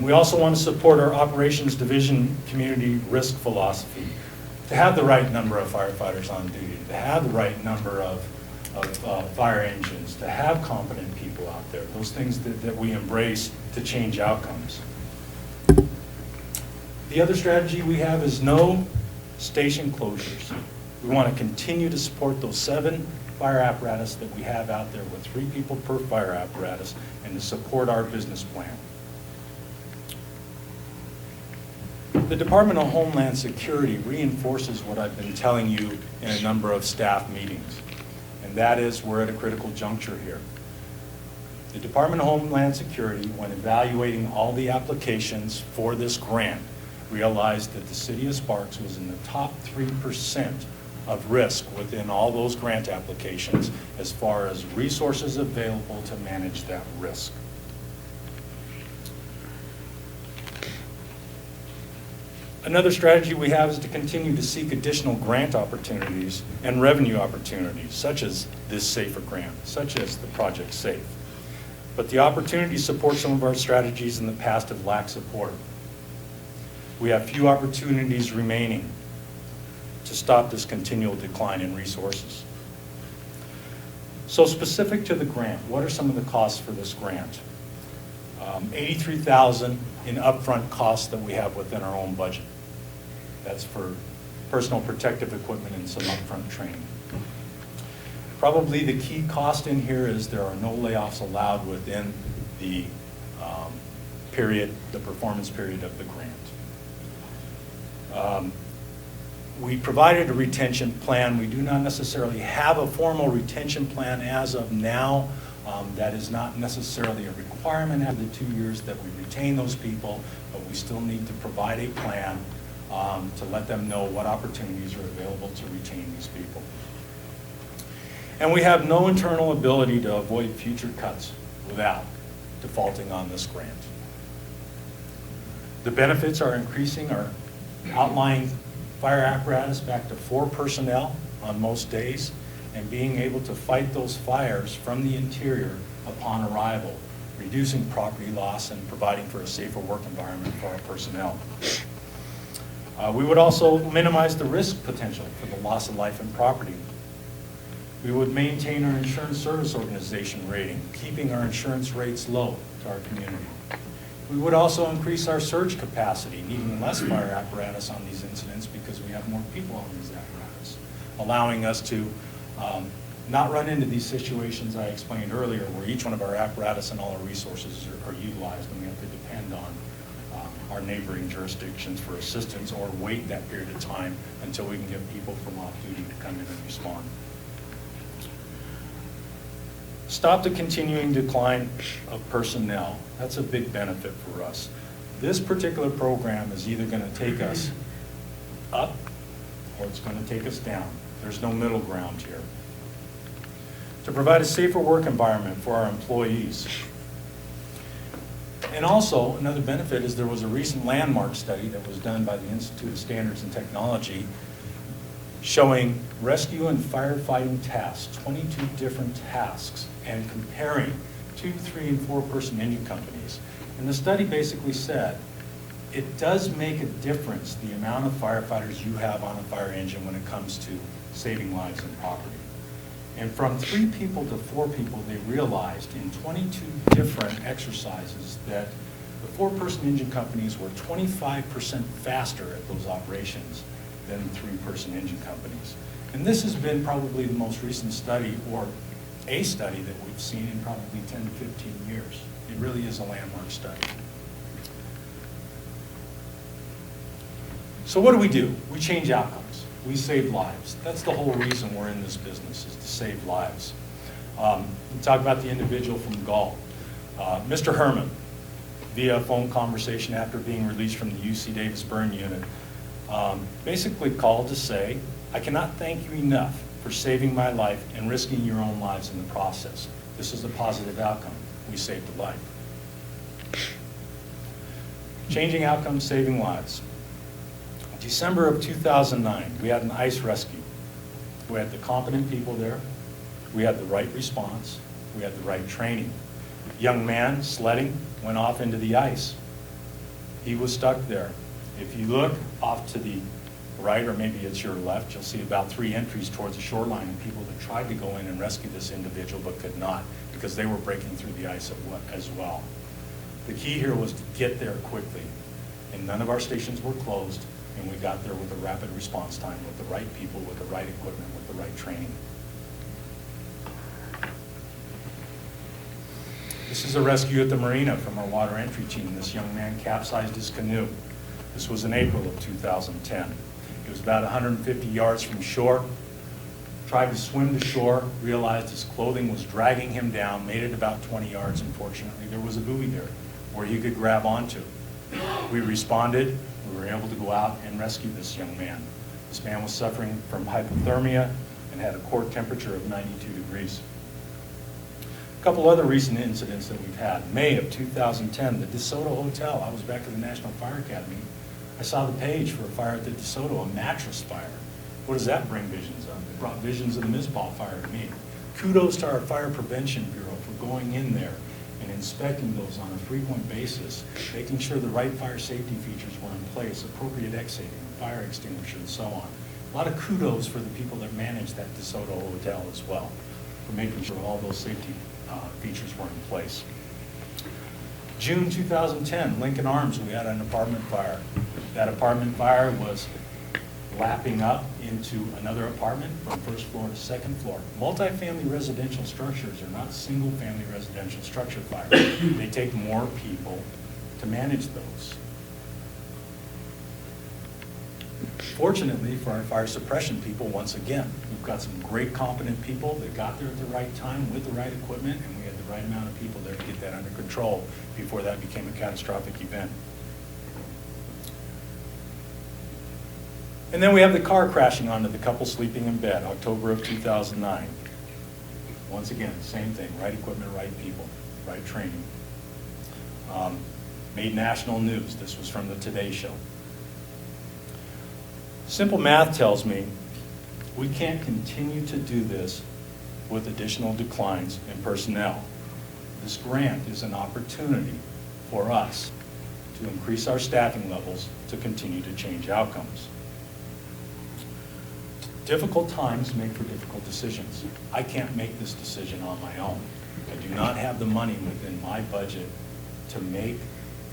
We also want to support our operations division community risk philosophy, to have the right number of firefighters on duty, to have the right number of fire engines, to have competent people out there, those things that we embrace to change outcomes. The other strategy we have is no station closures. We want to continue to support those 7 fire apparatus that we have out there with 3 people per fire apparatus and to support our business plan. The Department of Homeland Security reinforces what I've been telling you in a number of staff meetings, and that is we're at a critical juncture here. The Department of Homeland Security, when evaluating all the applications for this grant, realized that the city of Sparks was in the top 3% of risk within all those grant applications as far as resources available to manage that risk. Another strategy we have is to continue to seek additional grant opportunities and revenue opportunities, such as this SAFER grant, such as the Project SAFE. But the opportunity to support some of our strategies in the past have lacked support. We have few opportunities remaining to stop this continual decline in resources. So specific to the grant, what are some of the costs for this grant? $83,000 in upfront costs that we have within our own budget. That's for personal protective equipment and some upfront training. Probably the key cost in here is there are no layoffs allowed within the the performance period of the grant. We provided a retention plan. We do not necessarily have a formal retention plan as of now. That is not necessarily a requirement after the 2 years that we retain those people, but we still need to provide a plan to let them know what opportunities are available to retain these people. And we have no internal ability to avoid future cuts without defaulting on this grant. The benefits are increasing our outlying fire apparatus back to 4 personnel on most days, and being able to fight those fires from the interior upon arrival, reducing property loss and providing for a safer work environment for our personnel. We would also minimize the risk potential for the loss of life and property. We would maintain our insurance service organization rating, keeping our insurance rates low to our community. We would also increase our surge capacity, needing less fire apparatus on these incidents because we have more people on these apparatus, allowing us to not run into these situations I explained earlier where each one of our apparatus and all our resources are utilized and we have to depend on our neighboring jurisdictions for assistance or wait that period of time until we can get people from off duty to come in and respond. Stop the continuing decline of personnel. That's a big benefit for us. This particular program is either going to take us up or it's going to take us down. There's no middle ground here. To provide a safer work environment for our employees. And also, another benefit is there was a recent landmark study that was done by the Institute of Standards and Technology showing rescue and firefighting tasks, 22 different tasks, and comparing 2, 3, and 4-person engine companies. And the study basically said, it does make a difference the amount of firefighters you have on a fire engine when it comes to saving lives and property. And from 3 people to 4 people, they realized in 22 different exercises that the 4-person engine companies were 25% faster at those operations than 3-person engine companies. And this has been probably the most recent study, or a study that we've seen in probably 10 to 15 years. It really is a landmark study. So what do? We change outcomes. We save lives. That's the whole reason we're in this business, is to save lives. We talk about the individual from Galt. Mr. Herman, via phone conversation after being released from the UC Davis burn unit, basically called to say, I cannot thank you enough for saving my life and risking your own lives in the process. This is a positive outcome. We saved a life. Changing outcomes, saving lives. December of 2009, we had an ice rescue. We had the competent people there. We had the right response. We had the right training. Young man sledding went off into the ice. He was stuck there. If you look off to the right, or maybe it's your left, you'll see about 3 entries towards the shoreline of people that tried to go in and rescue this individual but could not because they were breaking through the ice as well. The key here was to get there quickly, and none of our stations were closed, and we got there with a rapid response time, with the right people, with the right equipment, with the right training. This is a rescue at the marina from our water entry team. This young man capsized his canoe. This was in April of 2010. He was about 150 yards from shore, tried to swim to shore, realized his clothing was dragging him down, made it about 20 yards. Unfortunately, there was a buoy there where he could grab onto. We responded. We were able to go out and rescue this young man. This man was suffering from hypothermia and had a core temperature of 92 degrees. A couple other recent incidents that we've had. May of 2010, the DeSoto Hotel. I was back at the National Fire Academy. I saw the page for a fire at the DeSoto, a mattress fire. What does that bring visions of? It brought visions of the Mizpah fire to me. Kudos to our Fire Prevention Bureau for going in there and inspecting those on a frequent basis, making sure the right fire safety features were in place, appropriate exit, fire extinguisher, and so on. A lot of kudos for the people that managed that DeSoto Hotel as well, for making sure all those safety features were in place. June 2010, Lincoln Arms, we had an apartment fire. That apartment fire was lapping up into another apartment from first floor to second floor. Multifamily residential structures are not single-family residential structure fires. They take more people to manage those. Fortunately for our fire suppression people, once again, we've got some great competent people that got there at the right time with the right equipment, and we had the right amount of people there to get that under control before that became a catastrophic event. And then we have the car crashing onto the couple sleeping in bed, October of 2009. Once again, same thing, right equipment, right people, right training. Made national news. This was from the Today Show. Simple math tells me we can't continue to do this with additional declines in personnel. This grant is an opportunity for us to increase our staffing levels to continue to change outcomes. Difficult times make for difficult decisions. I can't make this decision on my own. I do not have the money within my budget to make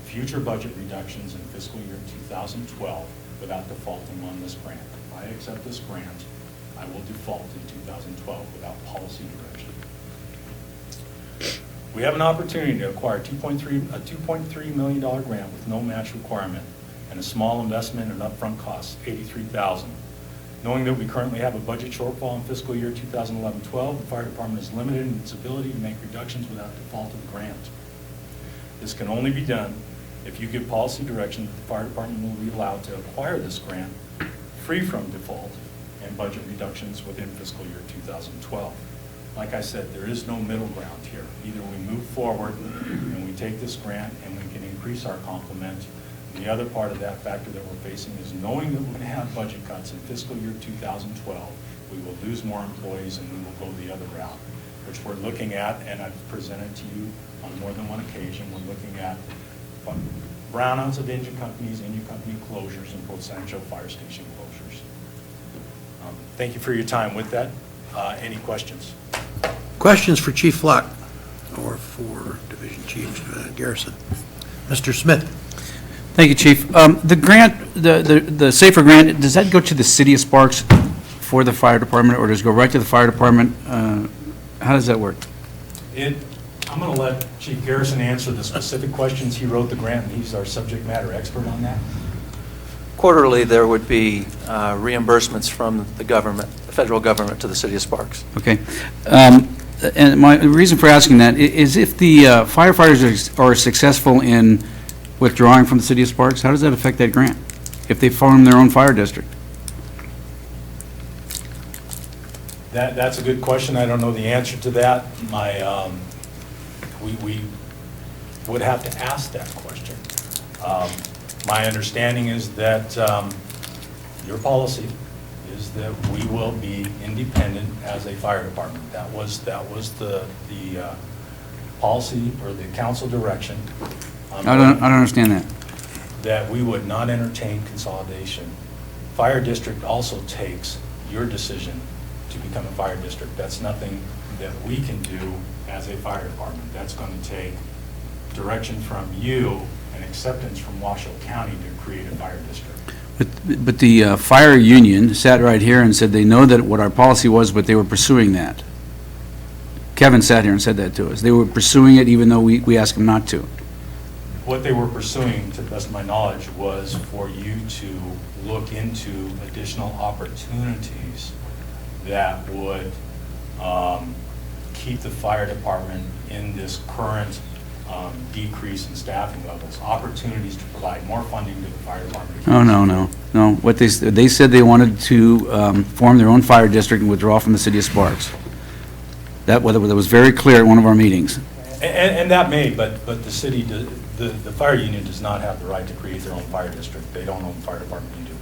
future budget reductions in fiscal year 2012 without defaulting on this grant. If I accept this grant, I will default in 2012 without policy direction. We have an opportunity to acquire a $2.3 million grant with no match requirement and a small investment and upfront costs, $83,000. Knowing that we currently have a budget shortfall in fiscal year 2011-12, the fire department is limited in its ability to make reductions without default of the grant. This can only be done if you give policy direction that the fire department will be allowed to acquire this grant free from default and budget reductions within fiscal year 2012. Like I said, there is no middle ground here. Either we move forward and we take this grant and we can increase our complement. The other part of that factor that we're facing is knowing that we're going to have budget cuts in fiscal year 2012, we will lose more employees and we will go the other route, which we're looking at, and I've presented to you on more than one occasion. We're looking at brownouts of engine companies company closures, and potential fire station closures. Thank you for your time. With that, any questions? Questions for Chief Flock or for Division Chief Garrison? Mr. Smith. Thank you, Chief. The grant, the SAFER grant, does that go to the city of Sparks for the fire department, or does it go right to the fire department? How does that work? I'm going to let Chief Garrison answer the specific questions. He wrote the grant, and he's our subject matter expert on that. Quarterly, there would be reimbursements from the government, the federal government, to the city of Sparks. Okay. And my reason for asking that is if the firefighters are successful in withdrawing from the city of Sparks, how does that affect that grant if they form their own fire district? That's a good question. I don't know the answer to that. We would have to ask that question. My understanding is that your policy is that we will be independent as a fire department. That was the policy or the council direction. I don't understand that. That we would not entertain consolidation. Fire district also takes your decision to become a fire district. That's nothing that we can do as a fire department. That's going to take direction from you and acceptance from Washoe County to create a fire district. But the fire union sat right here and said they know that what our policy was, but they were pursuing that. Kevin sat here and said that to us. They were pursuing it even though we asked them not to. What they were pursuing, to the best of my knowledge, was for you to look into additional opportunities that would keep the fire department in this current decrease in staffing levels, opportunities to provide more funding to the fire department. Oh, no. What they said they wanted to form their own fire district and withdraw from the city of Sparks. That was very clear at one of our meetings. And that may, but the city, the fire union does not have the right to create their own fire district. They don't own the fire department, you do.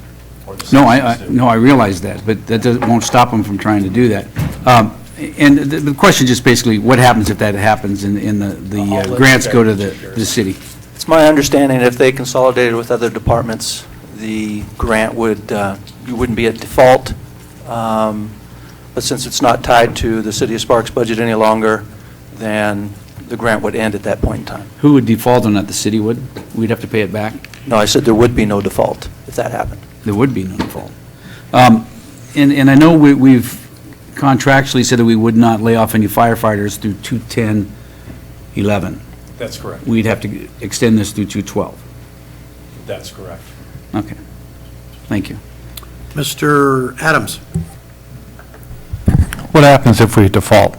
Or the citizens do. No, I realize that, but that won't stop them from trying to do that. And the question just basically, what happens if that happens and the grants go to the city? It's my understanding if they consolidated with other departments, the grant would, you wouldn't be at default. But since it's not tied to the city of Sparks budget any longer, then the grant would end at that point in time. Who would default on that? The city would? We'd have to pay it back? No, I said there would be no default if that happened. There would be no default. And I know we've contractually said that we would not lay off any firefighters through 2/10/11. That's correct. We'd have to extend this through 2/12. That's correct. Okay. Thank you. Mr. Adams? What happens if we default?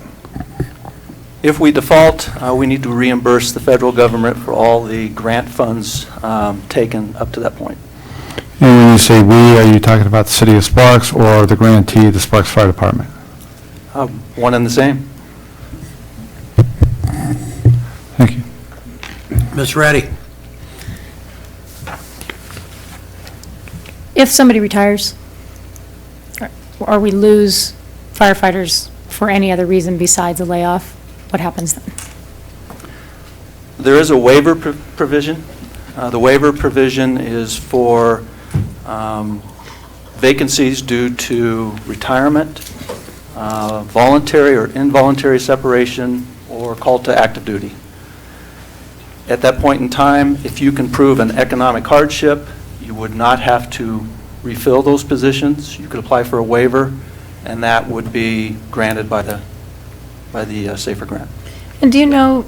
If we default, we need to reimburse the federal government for all the grant funds taken up to that point. And when you say we, are you talking about the city of Sparks or the grantee, the Sparks Fire Department? One and the same. Thank you. Ms. Reddy? If somebody retires, or we lose firefighters for any other reason besides a layoff, what happens then? There is a waiver provision. The waiver provision is for vacancies due to retirement, voluntary or involuntary separation, or call to active duty. At that point in time, if you can prove an economic hardship, you would not have to refill those positions. You could apply for a waiver, and that would be granted by the SAFER grant. And do you know,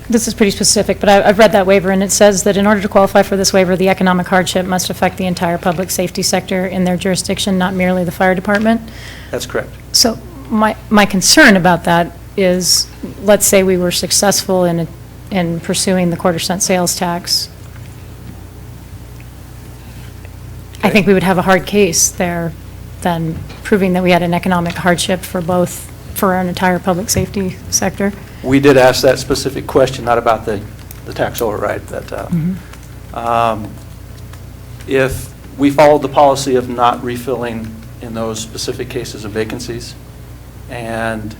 this is pretty specific, but I've read that waiver, and it says that in order to qualify for this waiver, the economic hardship must affect the entire public safety sector in their jurisdiction, not merely the fire department. That's correct. So my concern about that is, let's say we were successful in pursuing the quarter-cent sales tax. I think we would have a hard case there than proving that we had an economic hardship for our entire public safety sector. We did ask that specific question, not about the tax override. If we followed the policy of not refilling in those specific cases of vacancies, and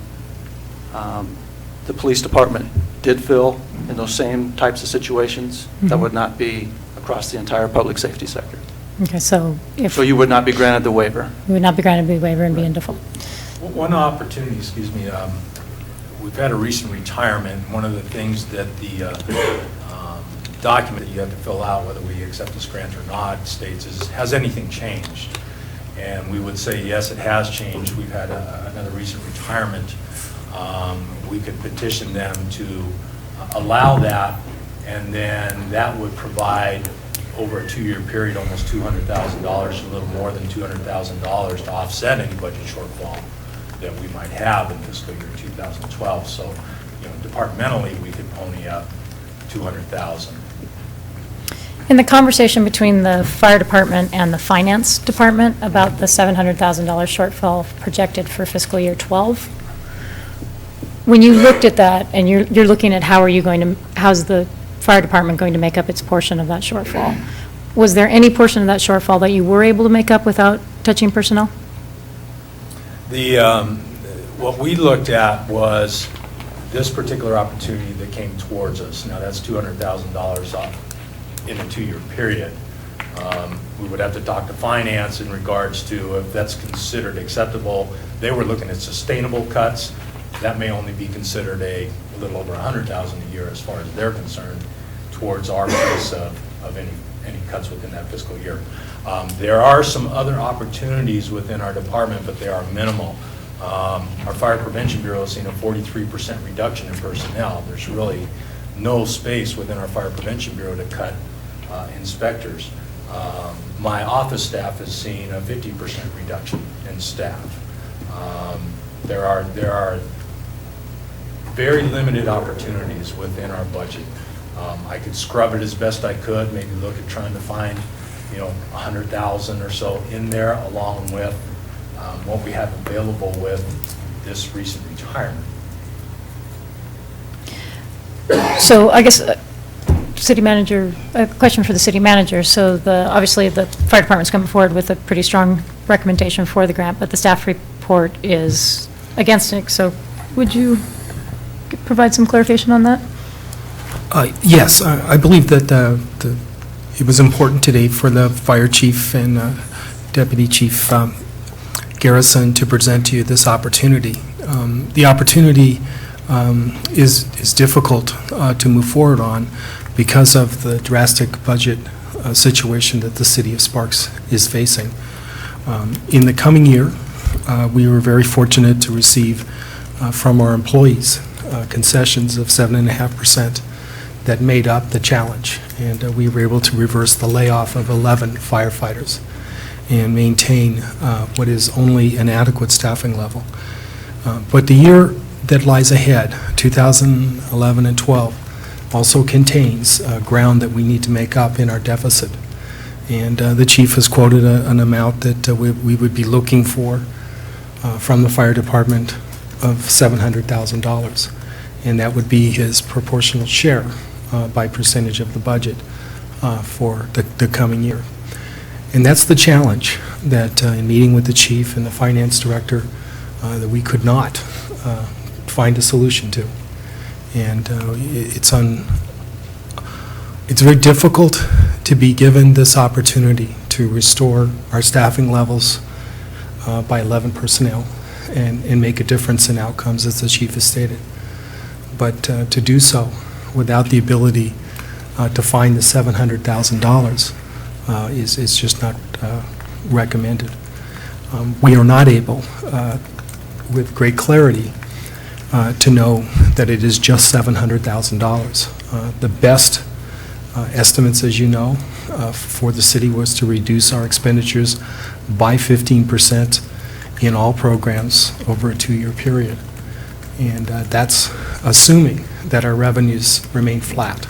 the police department did fill in those same types of situations, that would not be across the entire public safety sector. Okay, so So you would not be granted the waiver. we would not be granted the waiver and be in default. One opportunity, we've had a recent retirement. One of the things that the document that you have to fill out, whether we accept this grant or not, states is, has anything changed? And we would say, yes, it has changed. We've had another recent retirement. We could petition them to allow that, and then that would provide, over a 2-year period, almost $200,000, a little more than $200,000 to offset any budget shortfall that we might have in fiscal year 2012. So, departmentally, we could pony up $200,000. In the conversation between the fire department and the finance department about the $700,000 shortfall projected for fiscal year 12, when you looked at that and you're looking at how's the fire department going to make up its portion of that shortfall, was there any portion of that shortfall that you were able to make up without touching personnel? What we looked at was this particular opportunity that came towards us. Now, that's $200,000 off in a 2-year period. We would have to talk to finance in regards to if that's considered acceptable. They were looking at sustainable cuts. That may only be considered a little over $100,000 a year as far as they're concerned towards our piece of any cuts within that fiscal year. There are some other opportunities within our department, but they are minimal. Our Fire Prevention Bureau has seen a 43% reduction in personnel. There's really no space within our Fire Prevention Bureau to cut inspectors. My office staff has seen a 50% reduction in staff. There are very limited opportunities within our budget. I could scrub it as best I could, maybe look at trying to find, 100,000 or so in there, along with what we have available with this recent retirement. So I guess, city manager, a question for the city manager. So obviously the fire department's coming forward with a pretty strong recommendation for the grant, but the staff report is against it. So would you provide some clarification on that? Yes, I believe that it was important today for the fire chief and deputy chief Garrison to present to you this opportunity. The opportunity is difficult to move forward on because of the drastic budget situation that the city of Sparks is facing. In the coming year, we were very fortunate to receive from our employees concessions of 7.5% that made up the challenge. And we were able to reverse the layoff of 11 firefighters and maintain what is only an adequate staffing level. But the year that lies ahead, 2011 and 12, also contains ground that we need to make up in our deficit. And the chief has quoted an amount that we would be looking for from the fire department of $700,000. And that would be his proportional share by percentage of the budget for the coming year. And that's the challenge that in meeting with the chief and the finance director that we could not find a solution to. And it's very difficult to be given this opportunity to restore our staffing levels by 11 personnel and make a difference in outcomes, as the chief has stated. But to do so without the ability to find the $700,000 is just not recommended. We are not able, with great clarity, to know that it is just $700,000. The best estimates, as you know, for the city was to reduce our expenditures by 15% in all programs over a 2-year period. And that's assuming that our revenues remain flat,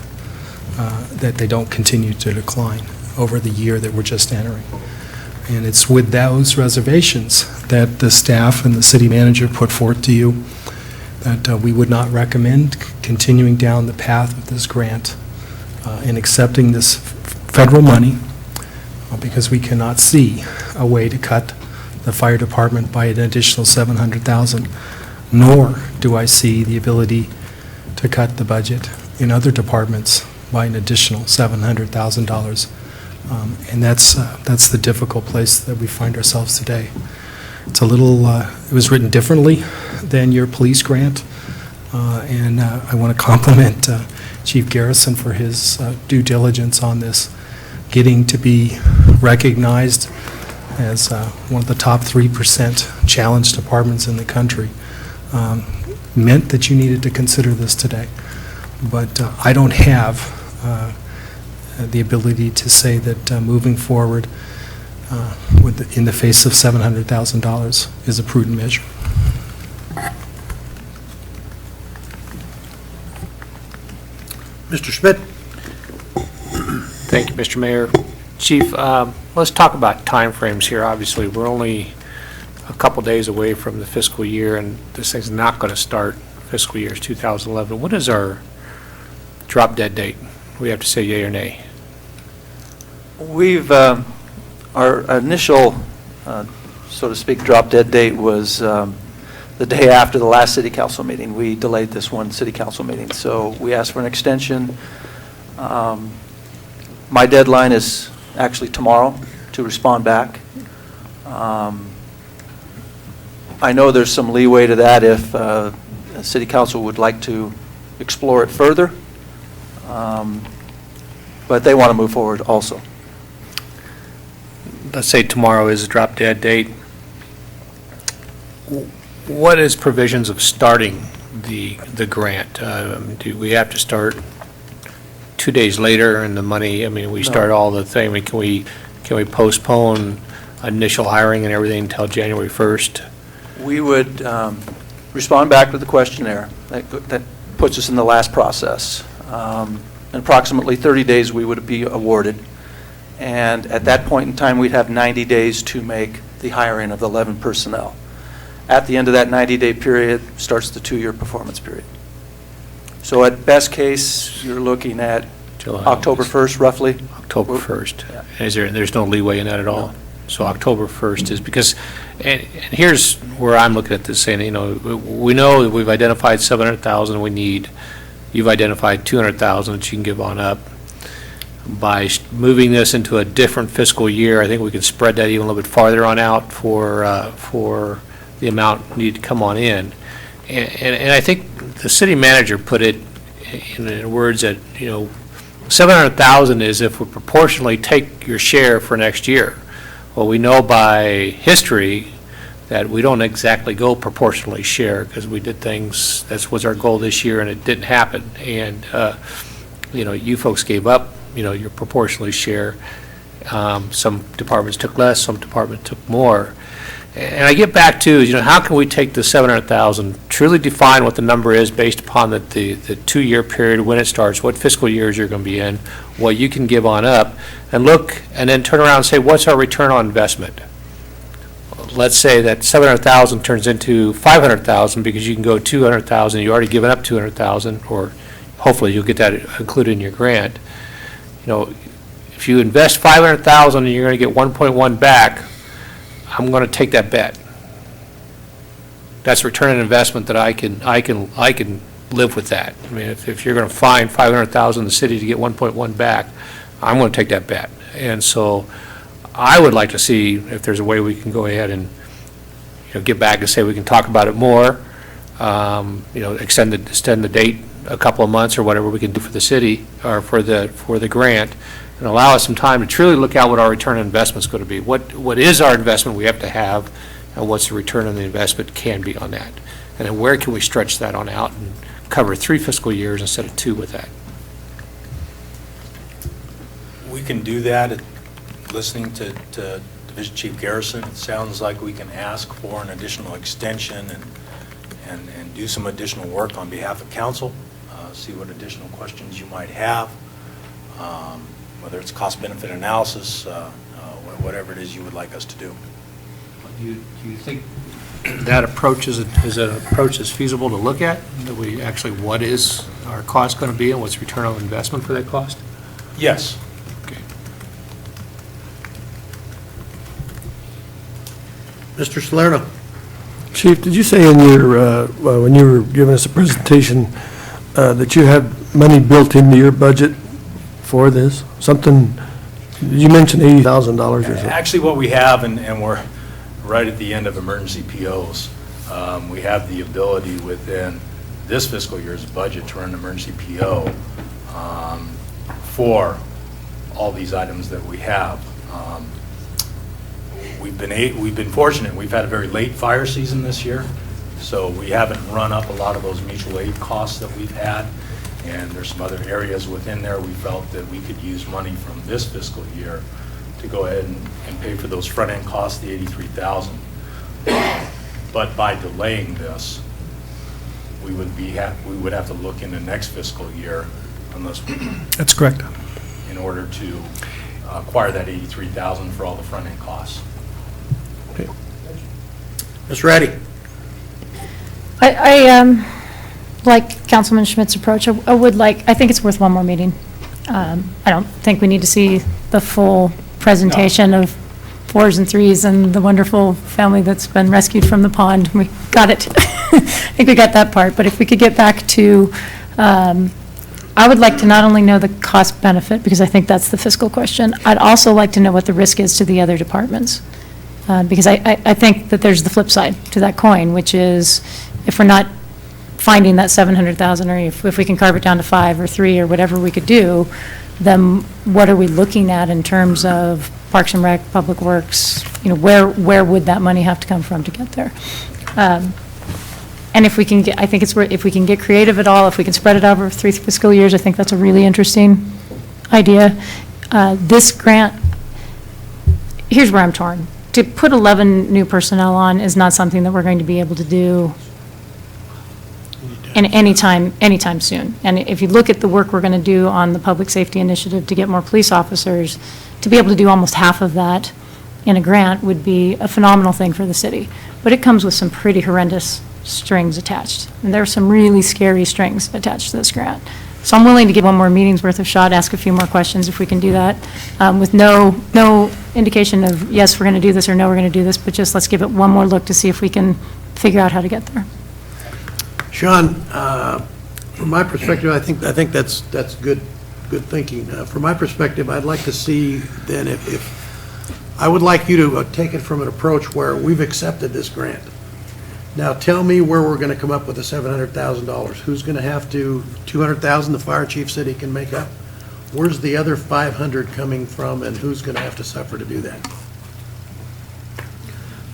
that they don't continue to decline over the year that we're just entering. And it's with those reservations that the staff and the city manager put forth to you that we would not recommend continuing down the path of this grant and accepting this federal money because we cannot see a way to cut the fire department by an additional $700,000, nor do I see the ability to cut the budget in other departments by an additional $700,000. And that's the difficult place that we find ourselves today. It's a little, it was written differently than your police grant, and I want to compliment Chief Garrison for his due diligence on this, getting to be recognized as one of the top 3% challenged departments in the country. Meant that you needed to consider this today. But I don't have the ability to say that moving forward in the face of $700,000 is a prudent measure. Mr. Schmidt. Thank you, Mr. Mayor. Chief, let's talk about timeframes here. Obviously, we're only a couple days away from the fiscal year, and this thing's not going to start fiscal year 2011. What is our drop dead date? We have to say yea or nay. We've, our initial, so to speak, drop dead date was the day after the last city council meeting. We delayed this one city council meeting, so we asked for an extension. My deadline is actually tomorrow to respond back. I know there's some leeway to that if city council would like to explore it further, but they want to move forward also. Let's say tomorrow is a drop dead date. What is provisions of starting the grant? Do we have to start 2 days later and the money, I mean, we start all the thing, I mean, can we postpone initial hiring and everything until January 1st? We would respond back to the questionnaire. That puts us in the last process. In approximately 30 days, we would be awarded. And at that point in time, we'd have 90 days to make the hiring of the 11 personnel. At the end of that 90-day period starts the 2-year performance period. So at best case, you're looking at July, October 1st, roughly. October 1st. Yeah. Is there's no leeway in that at all? No. So October 1st is because, and here's where I'm looking at this saying, you know that we've identified 700,000 we need. You've identified 200,000 that you can give on up. By moving this into a different fiscal year, I think we can spread that even a little bit farther on out for the amount needed to come on in. And I think the city manager put it in words that, you know, 700,000 is if we proportionally take your share for next year. Well, we know by history that we don't exactly go proportionally share, because we did things, that was our goal this year, and it didn't happen. And, you folks gave up, your proportionally share. Some departments took less, some departments took more. And I get back to, how can we take the 700,000, truly define what the number is based upon the 2-year period, when it starts, what fiscal years you're going to be in, what you can give on up, and look, and then turn around and say, what's our return on investment? Let's say that 700,000 turns into 500,000 because you can go 200,000, you already given up 200,000, or hopefully you'll get that included in your grant. If you invest 500,000 and you're going to get 1.1 back, I'm going to take that bet. That's return on investment that I can live with that. I mean, if you're going to find 500,000 in the city to get 1.1 back, I'm going to take that bet. And so I would like to see if there's a way we can go ahead and, get back and say we can talk about it more, extend the date a couple of months or whatever we can do for the city or for the grant, and allow us some time to truly look at what our return on investment is going to be. What is our investment we have to have, and what's the return on the investment can be on that? And then where can we stretch that on out and cover 3 fiscal years instead of 2 with that? We can do that. Listening to Division Chief Garrison, it sounds like we can ask for an additional extension and do some additional work on behalf of council, see what additional questions you might have, whether it's cost-benefit analysis, whatever it is you would like us to do. Do you think that approach is an approach that's feasible to look at? That we actually, what is our cost going to be and what's return on investment for that cost? Yes. Okay. Mr. Salerno. Chief, did you say in your, when you were giving us a presentation, that you had money built into your budget for this? Something, you mentioned $80,000 or something. Actually, what we have, and we're right at the end of emergency POs, we have the ability within this fiscal year's budget to run an emergency PO for all these items that we have. We've been fortunate. We've had a very late fire season this year, so we haven't run up a lot of those mutual aid costs that we've had. And there's some other areas within there we felt that we could use money from this fiscal year to go ahead and pay for those front-end costs, the $83,000. But by delaying this, we would have to look into next fiscal year unless we. That's correct. In order to acquire that $83,000 for all the front-end costs. Okay. Ms. Ratty. I like Councilman Schmidt's approach. I think it's worth one more meeting. I don't think we need to see the full presentation of 4s and 3s and the wonderful family that's been rescued from the pond. We got it. I think we got that part. But if we could get back to, I would like to not only know the cost benefit, because I think that's the fiscal question, I'd also like to know what the risk is to the other departments. Because I think that there's the flip side to that coin, which is if we're not finding that 700,000, or if we can carve it down to 5 or 3 or whatever we could do, then what are we looking at in terms of Parks and Rec, Public Works? Where would that money have to come from to get there? And if we can get, I think if we can get creative at all, if we can spread it over 3 fiscal years, I think that's a really interesting idea. This grant, here's where I'm torn. To put 11 new personnel on is not something that we're going to be able to do in anytime soon. And if you look at the work we're going to do on the public safety initiative to get more police officers, to be able to do almost half of that in a grant would be a phenomenal thing for the city. But it comes with some pretty horrendous strings attached. And there are some really scary strings attached to this grant. So I'm willing to give one more meeting's worth of shot, ask a few more questions if we can do that, with no indication of, yes, we're going to do this, or no, we're going to do this, but just let's give it one more look to see if we can figure out how to get there. Sean, from my perspective, I think that's good thinking. From my perspective, I'd like to see then if I would like you to take it from an approach where we've accepted this grant. Now tell me where we're going to come up with the $700,000. Who's going to have to, $200,000 the fire chief said he can make up? Where's the other $500 coming from, and who's going to have to suffer to do that?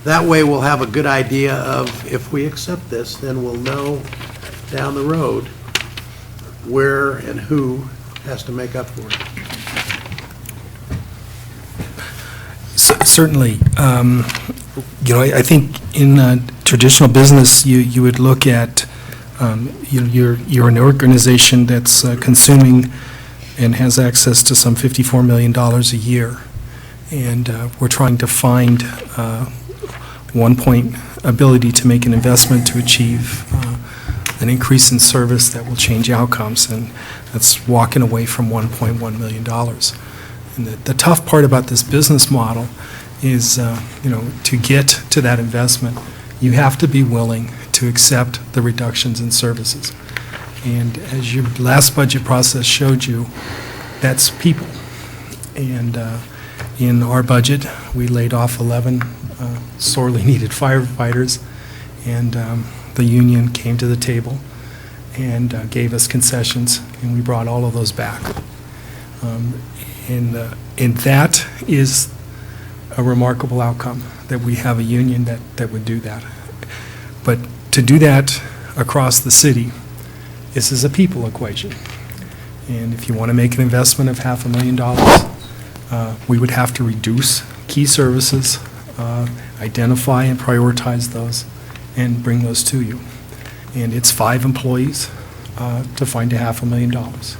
That way, we'll have a good idea of, if we accept this, then we'll know down the road where and who has to make up for it. Certainly. I think in traditional business, you would look at, you're an organization that's consuming and has access to some $54 million a year. And we're trying to find ability to make an investment to achieve an increase in service that will change outcomes, and that's walking away from $1.1 million. And the tough part about this business model is, to get to that investment, you have to be willing to accept the reductions in services. And as your last budget process showed you, that's people. And in our budget, we laid off 11 sorely needed firefighters, and the union came to the table and gave us concessions, and we brought all of those back. And that is a remarkable outcome, that we have a union that would do that. But to do that across the city, this is a people equation. And if you want to make an investment of $500,000, we would have to reduce key services, identify and prioritize those, and bring those to you. And it's 5 employees to find $500,000.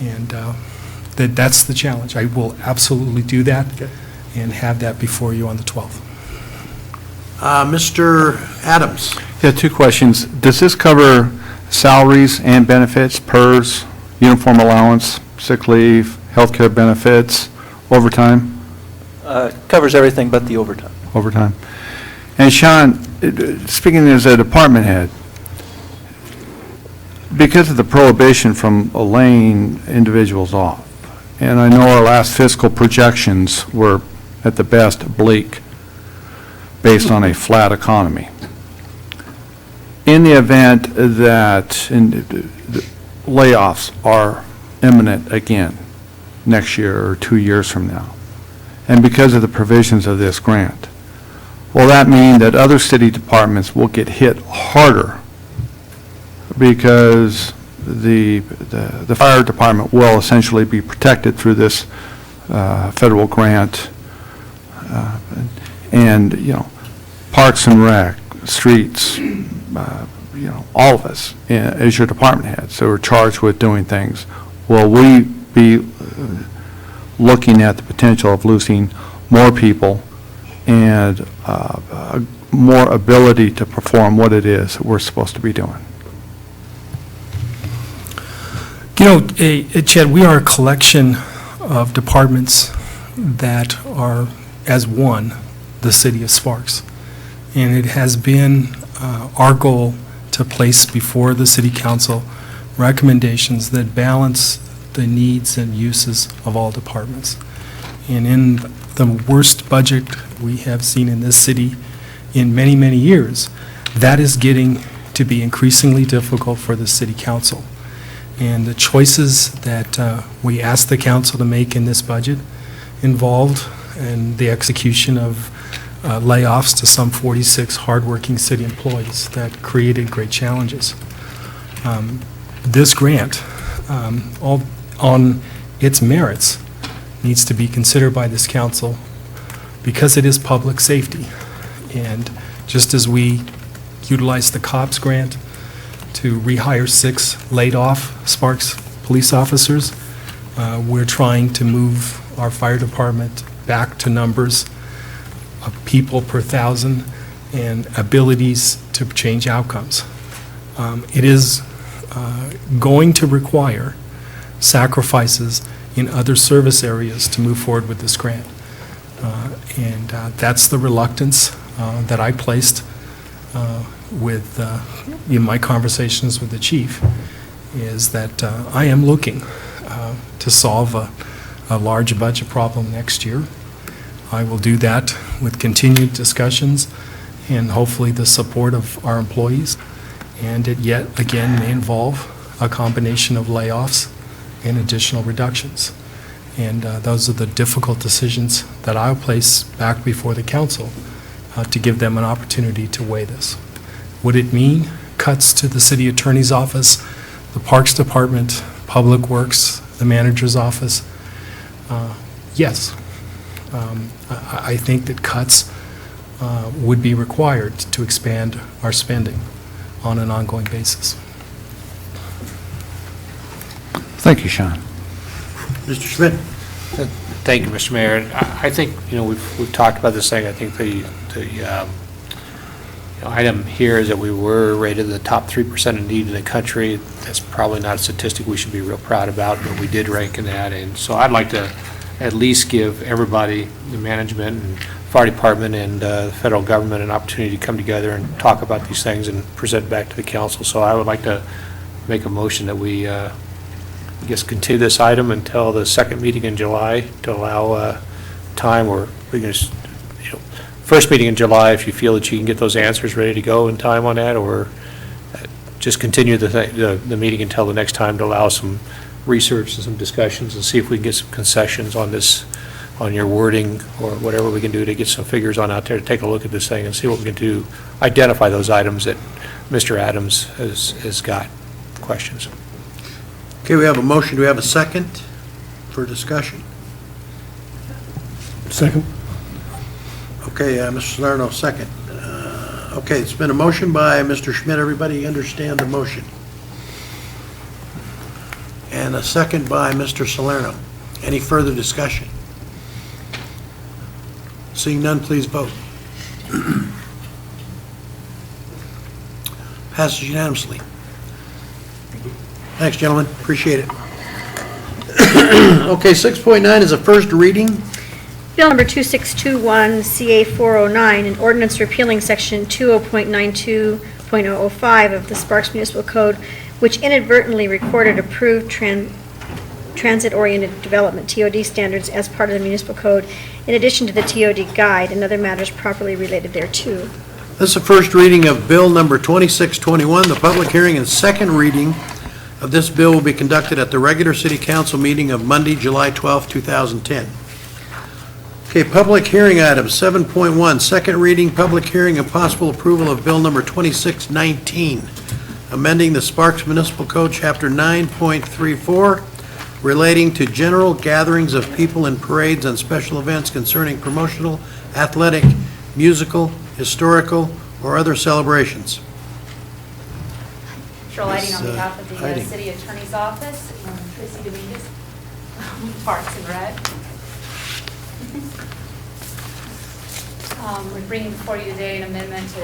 And that's the challenge. I will absolutely do that and have that before you on the 12th. Mr. Adams? Yeah, 2 questions. Does this cover salaries and benefits, PERS, uniform allowance, sick leave, healthcare benefits, overtime? Covers everything but the overtime. Overtime. And Sean, speaking as a department head, because of the prohibition from laying individuals off, and I know our last fiscal projections were at the best bleak based on a flat economy. In the event that layoffs are imminent again next year or 2 years from now, and because of the provisions of this grant, will that mean that other city departments will get hit harder because the fire department will essentially be protected through this federal grant, and Parks and Rec, streets, all of us as your department heads, so we're charged with doing things. Will we be looking at the potential of losing more people and more ability to perform what it is that we're supposed to be doing? Chad, we are a collection of departments that are, as one, the city of Sparks. And it has been our goal to place before the city council recommendations that balance the needs and uses of all departments. And in the worst budget we have seen in this city in many, many years, that is getting to be increasingly difficult for the city council. And the choices that we asked the council to make in this budget involved in the execution of layoffs to some 46 hardworking city employees that created great challenges. This grant, all on its merits, needs to be considered by this council because it is public safety. And just as we utilized the COPS grant to rehire 6 laid-off Sparks police officers, we're trying to move our fire department back to numbers of people per 1,000 and abilities to change outcomes. It is going to require sacrifices in other service areas to move forward with this grant. And that's the reluctance that I placed with in my conversations with the chief, is that I am looking to solve a large budget problem next year. I will do that with continued discussions and hopefully the support of our employees. And it yet again may involve a combination of layoffs and additional reductions. And those are the difficult decisions that I'll place back before the council to give them an opportunity to weigh this. Would it mean cuts to the city attorney's office, the Parks Department, Public Works, the manager's office? Yes. I think that cuts would be required to expand our spending on an ongoing basis. Thank you, Sean. Mr. Schmidt? Thank you, Mr. Mayor. I think, we've talked about this thing. I think the item here is that we were rated the top 3% in need in the country. That's probably not a statistic we should be real proud about, but we did rank in that. And so I'd like to at least give everybody, the management and fire department and the federal government, an opportunity to come together and talk about these things and present back to the council. So I would like to make a motion that we continue this item until the second meeting in July to allow time, or we can just, first meeting in July, if you feel that you can get those answers ready to go in time on that, or just continue the meeting until the next time to allow some research and some discussions and see if we can get some concessions on this, on your wording, or whatever we can do to get some figures on out there to take a look at this thing and see what we can do, identify those items that Mr. Adams has got questions. Okay, we have a motion. Do we have a second for discussion? Second. Okay, Mr. Salerno, second. Okay, it's been a motion by Mr. Schmidt. Everybody understand the motion? And a second by Mr. Salerno. Any further discussion? Seeing none, please vote. Passes unanimously. Thanks, gentlemen. Appreciate it. Okay, 6.9 is a first reading. Bill number 2621, CA 409, an ordinance repealing section 20.92.005 of the Sparks Municipal Code, which inadvertently recorded approved transit-oriented development, TOD standards, as part of the municipal code, in addition to the TOD guide and other matters properly related thereto. This is the first reading of Bill number 2621. The public hearing and second reading of this bill will be conducted at the regular city council meeting of Monday, July 12, 2010. Okay, public hearing item 7.1, second reading, public hearing and possible approval of bill number 2619, amending the Sparks Municipal Code, Chapter 9.34, relating to general gatherings of people in parades and special events concerning promotional, athletic, musical, historical, or other celebrations. Cheryl Lighting on behalf of the Lighting. City Attorney's Office, Tracy Dominguez, Parks and Rec. We're bringing before you today an amendment to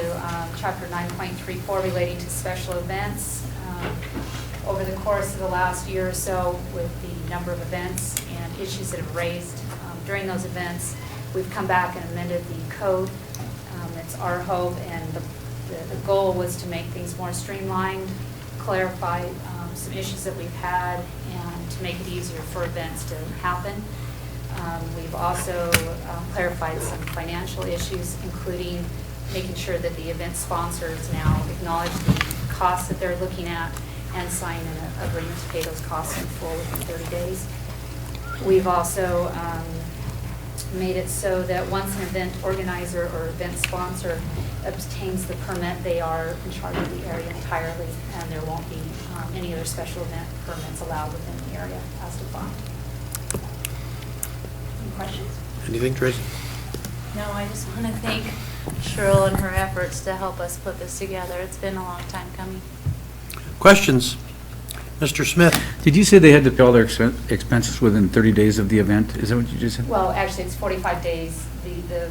Chapter 9.34 relating to special events. Over the course of the last year or so, with the number of events and issues that have raised during those events, we've come back and amended the code. It's our hope, and the goal was to make things more streamlined, clarify some issues that we've had, and to make it easier for events to happen. We've also clarified some financial issues, including making sure that the event sponsors now acknowledge the costs that they're looking at and sign an agreement to pay those costs in full within 30 days. We've also made it so that once an event organizer or event sponsor obtains the permit, they are in charge of the area entirely, and there won't be any other special event permits allowed within the area as defined. Any questions? Anything, Tracy? No, I just want to thank Cheryl and her efforts to help us put this together. It's been a long time coming. Questions? Mr. Smith? Did you say they had to pay all their expenses within 30 days of the event? Is that what you just said? Well, actually, it's 45 days. The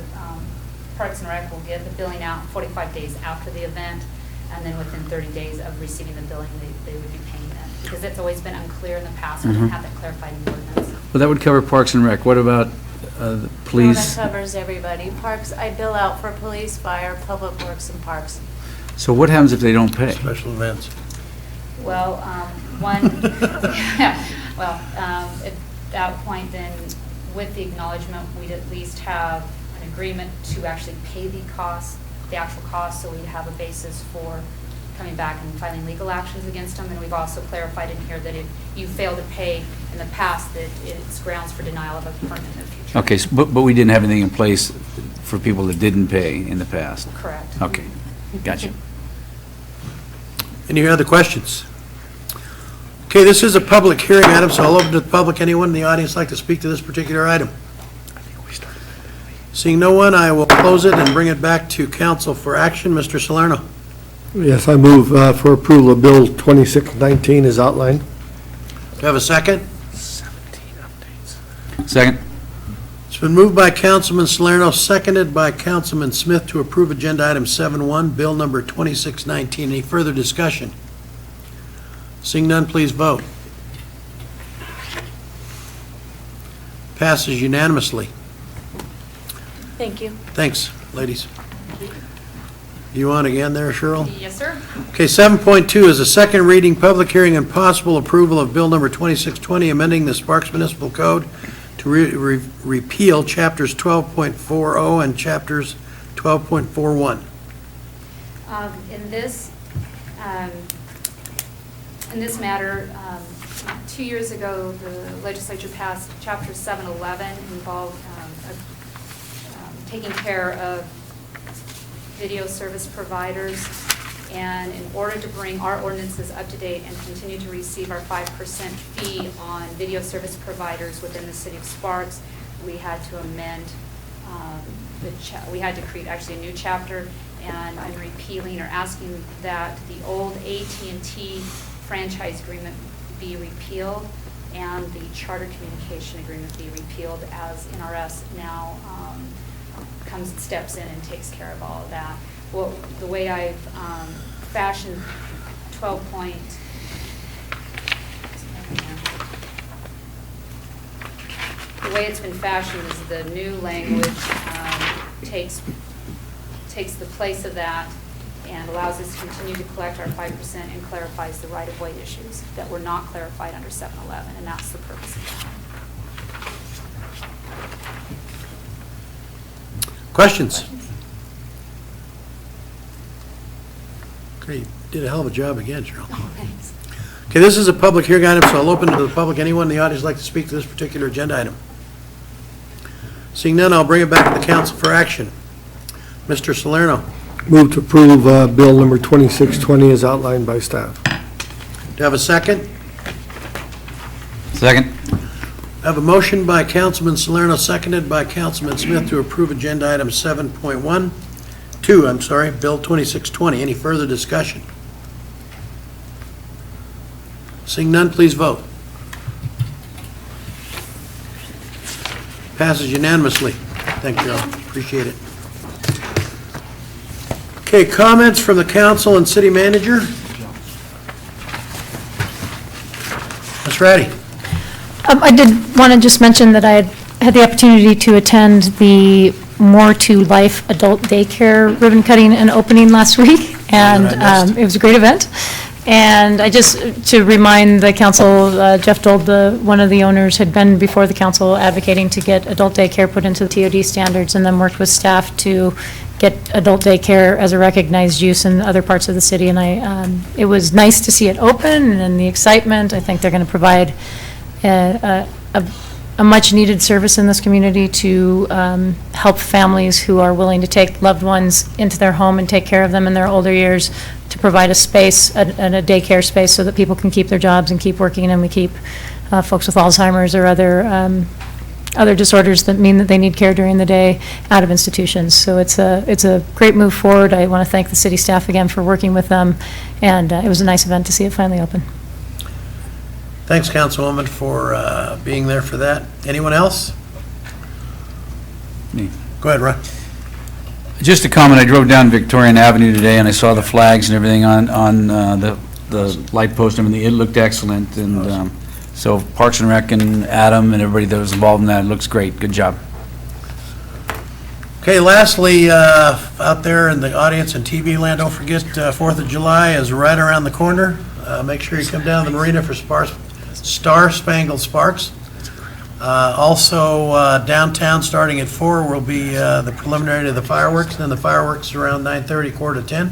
Parks and Rec will get the billing out 45 days after the event, and then within 30 days of receiving the billing, they would be paying that. Because it's always been unclear in the past. We didn't have that clarified in the ordinance. Well, that would cover Parks and Rec. What about the police? No, that covers everybody. Parks, I bill out for police, fire, public works, and parks. So what happens if they don't pay? Special events. Well, at that point, then, with the acknowledgement, we'd at least have an agreement to actually pay the cost, the actual cost, so we'd have a basis for coming back and filing legal actions against them. And we've also clarified in here that if you fail to pay in the past, that it's grounds for denial of a permit in the future. Okay, but we didn't have anything in place for people that didn't pay in the past? Correct. Okay, gotcha. Any other questions? Okay, this is a public hearing item, so I'll open to the public. Anyone in the audience like to speak to this particular item? Seeing no one, I will close it and bring it back to council for action. Mr. Salerno. Yes, I move for approval of Bill 2619 as outlined. Do you have a second? Second. It's been moved by Councilman Salerno, seconded by Councilman Smith to approve agenda item 7-1, bill number 2619. Any further discussion? Seeing none, please vote. Passes unanimously. Thank you. Thanks, ladies. You on again there, Cheryl? Yes, sir. Okay, 7.2 is a second reading, public hearing, and possible approval of bill number 2620, amending the Sparks Municipal Code to repeal chapters 12.40 and chapters 12.41. In this matter, 2 years ago, the legislature passed Chapter 711, involved taking care of video service providers, and in order to bring our ordinances up to date and continue to receive our 5% fee on video service providers within the city of Sparks, we had to amend, we had to create actually a new chapter, and I'm repealing or asking that the old AT&T franchise agreement be repealed and the charter communication agreement be repealed, as NRS now steps in and takes care of all of that. Well, the way I've fashioned 12 point, the way it's been fashioned is the new language takes the place of that and allows us to continue to collect our 5% and clarifies the right-of-way issues that were not clarified under 711, and that's the purpose of that. Questions? Okay, you did a hell of a job again, Cheryl. Thanks. Okay, this is a public hearing item, so I'll open it to the public. Anyone in the audience like to speak to this particular agenda item? Seeing none, I'll bring it back to the council for action. Mr. Salerno. Move to approve Bill number 2620 as outlined by staff. Do you have a second? Second. I have a motion by Councilman Salerno, seconded by Councilman Smith to approve agenda item 7.2, Bill 2620. Any further discussion? Seeing none, please vote. Passes unanimously. Thank you, Joe. Appreciate it. Okay, comments from the council and city manager? Ms. Ratty. I did want to just mention that I had the opportunity to attend the More to Life adult daycare ribbon cutting and opening last week, and it was a great event. And I just, to remind the council, Jeff Dold, one of the owners, had been before the council advocating to get adult daycare put into the TOD standards, and then worked with staff to get adult daycare as a recognized use in other parts of the city. And it was nice to see it open and the excitement. I think they're going to provide a much-needed service in this community to help families who are willing to take loved ones into their home and take care of them in their older years, to provide a space, a daycare space, so that people can keep their jobs and keep working, and we keep folks with Alzheimer's or other disorders that mean that they need care during the day out of institutions. So it's a great move forward. I want to thank the city staff again for working with them, and it was a nice event to see it finally open. Thanks, Councilwoman, for being there for that. Anyone else? Me. Go ahead, Ron. Just a comment, I drove down Victorian Avenue today and I saw the flags and everything on the light post. I mean, it looked excellent, and so Parks and Rec and Adam and everybody that was involved in that, it looks great. Good job. Okay, lastly, out there in the audience and TV land, don't forget 4th of July is right around the corner. Make sure you come down to the marina for Star Spangled Sparks. Also, downtown, starting at 4, will be the preliminary to the fireworks, and then the fireworks around 9:30, 9:45.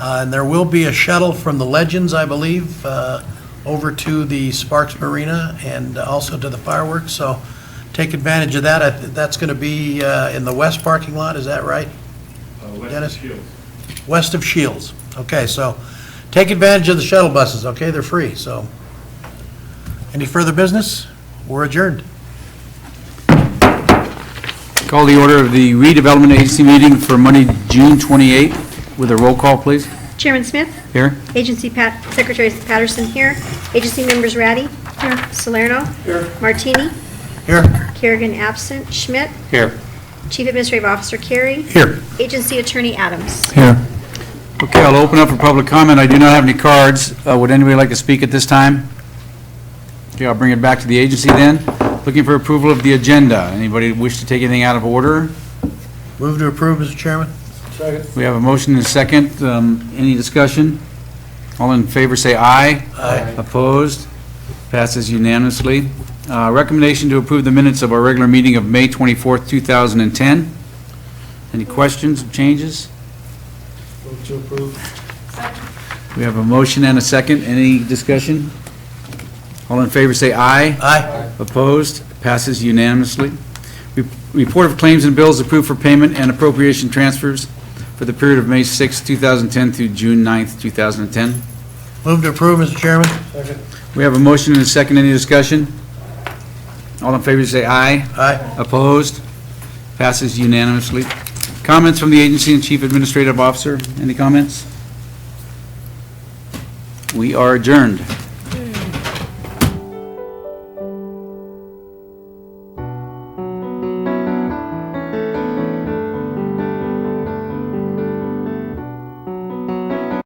And there will be a shuttle from the Legends, I believe, over to the Sparks Marina and also to the fireworks. So take advantage of that. That's going to be in the west parking lot, is that right? Dennis? West of Shields. Okay, so take advantage of the shuttle buses, okay? They're free, so. Any further business? We're adjourned. Call the order of the redevelopment agency meeting for Monday, June 28th, with a roll call, please. Chairman Smith? Here. Agency Secretary Patterson here. Agency members Ratty? Here. Salerno? Here. Martini? Here. Kerrigan absent. Schmidt? Here. Chief Administrative Officer Carey? Here. Agency Attorney Adams? Here. Okay, I'll open up for public comment. I do not have any cards. Would anybody like to speak at this time? Okay, I'll bring it back to the agency then. Looking for approval of the agenda. Anybody wish to take anything out of order? Move to approve, Mr. Chairman. We have a motion and a second. Any discussion? All in favor say aye. Aye. Opposed? Passes unanimously. Recommendation to approve the minutes of our regular meeting of May 24th, 2010. Any questions or changes? Move to approve. We have a motion and a second. Any discussion? All in favor say aye. Aye. Opposed? Passes unanimously. Report of claims and bills approved for payment and appropriation transfers for the period of May 6, 2010 through June 9th, 2010. Move to approve, Mr. Chairman. We have a motion and a second. Any discussion? All in favor say aye. Aye. Opposed? Passes unanimously. Comments from the agency and Chief Administrative Officer. Any comments? We are adjourned.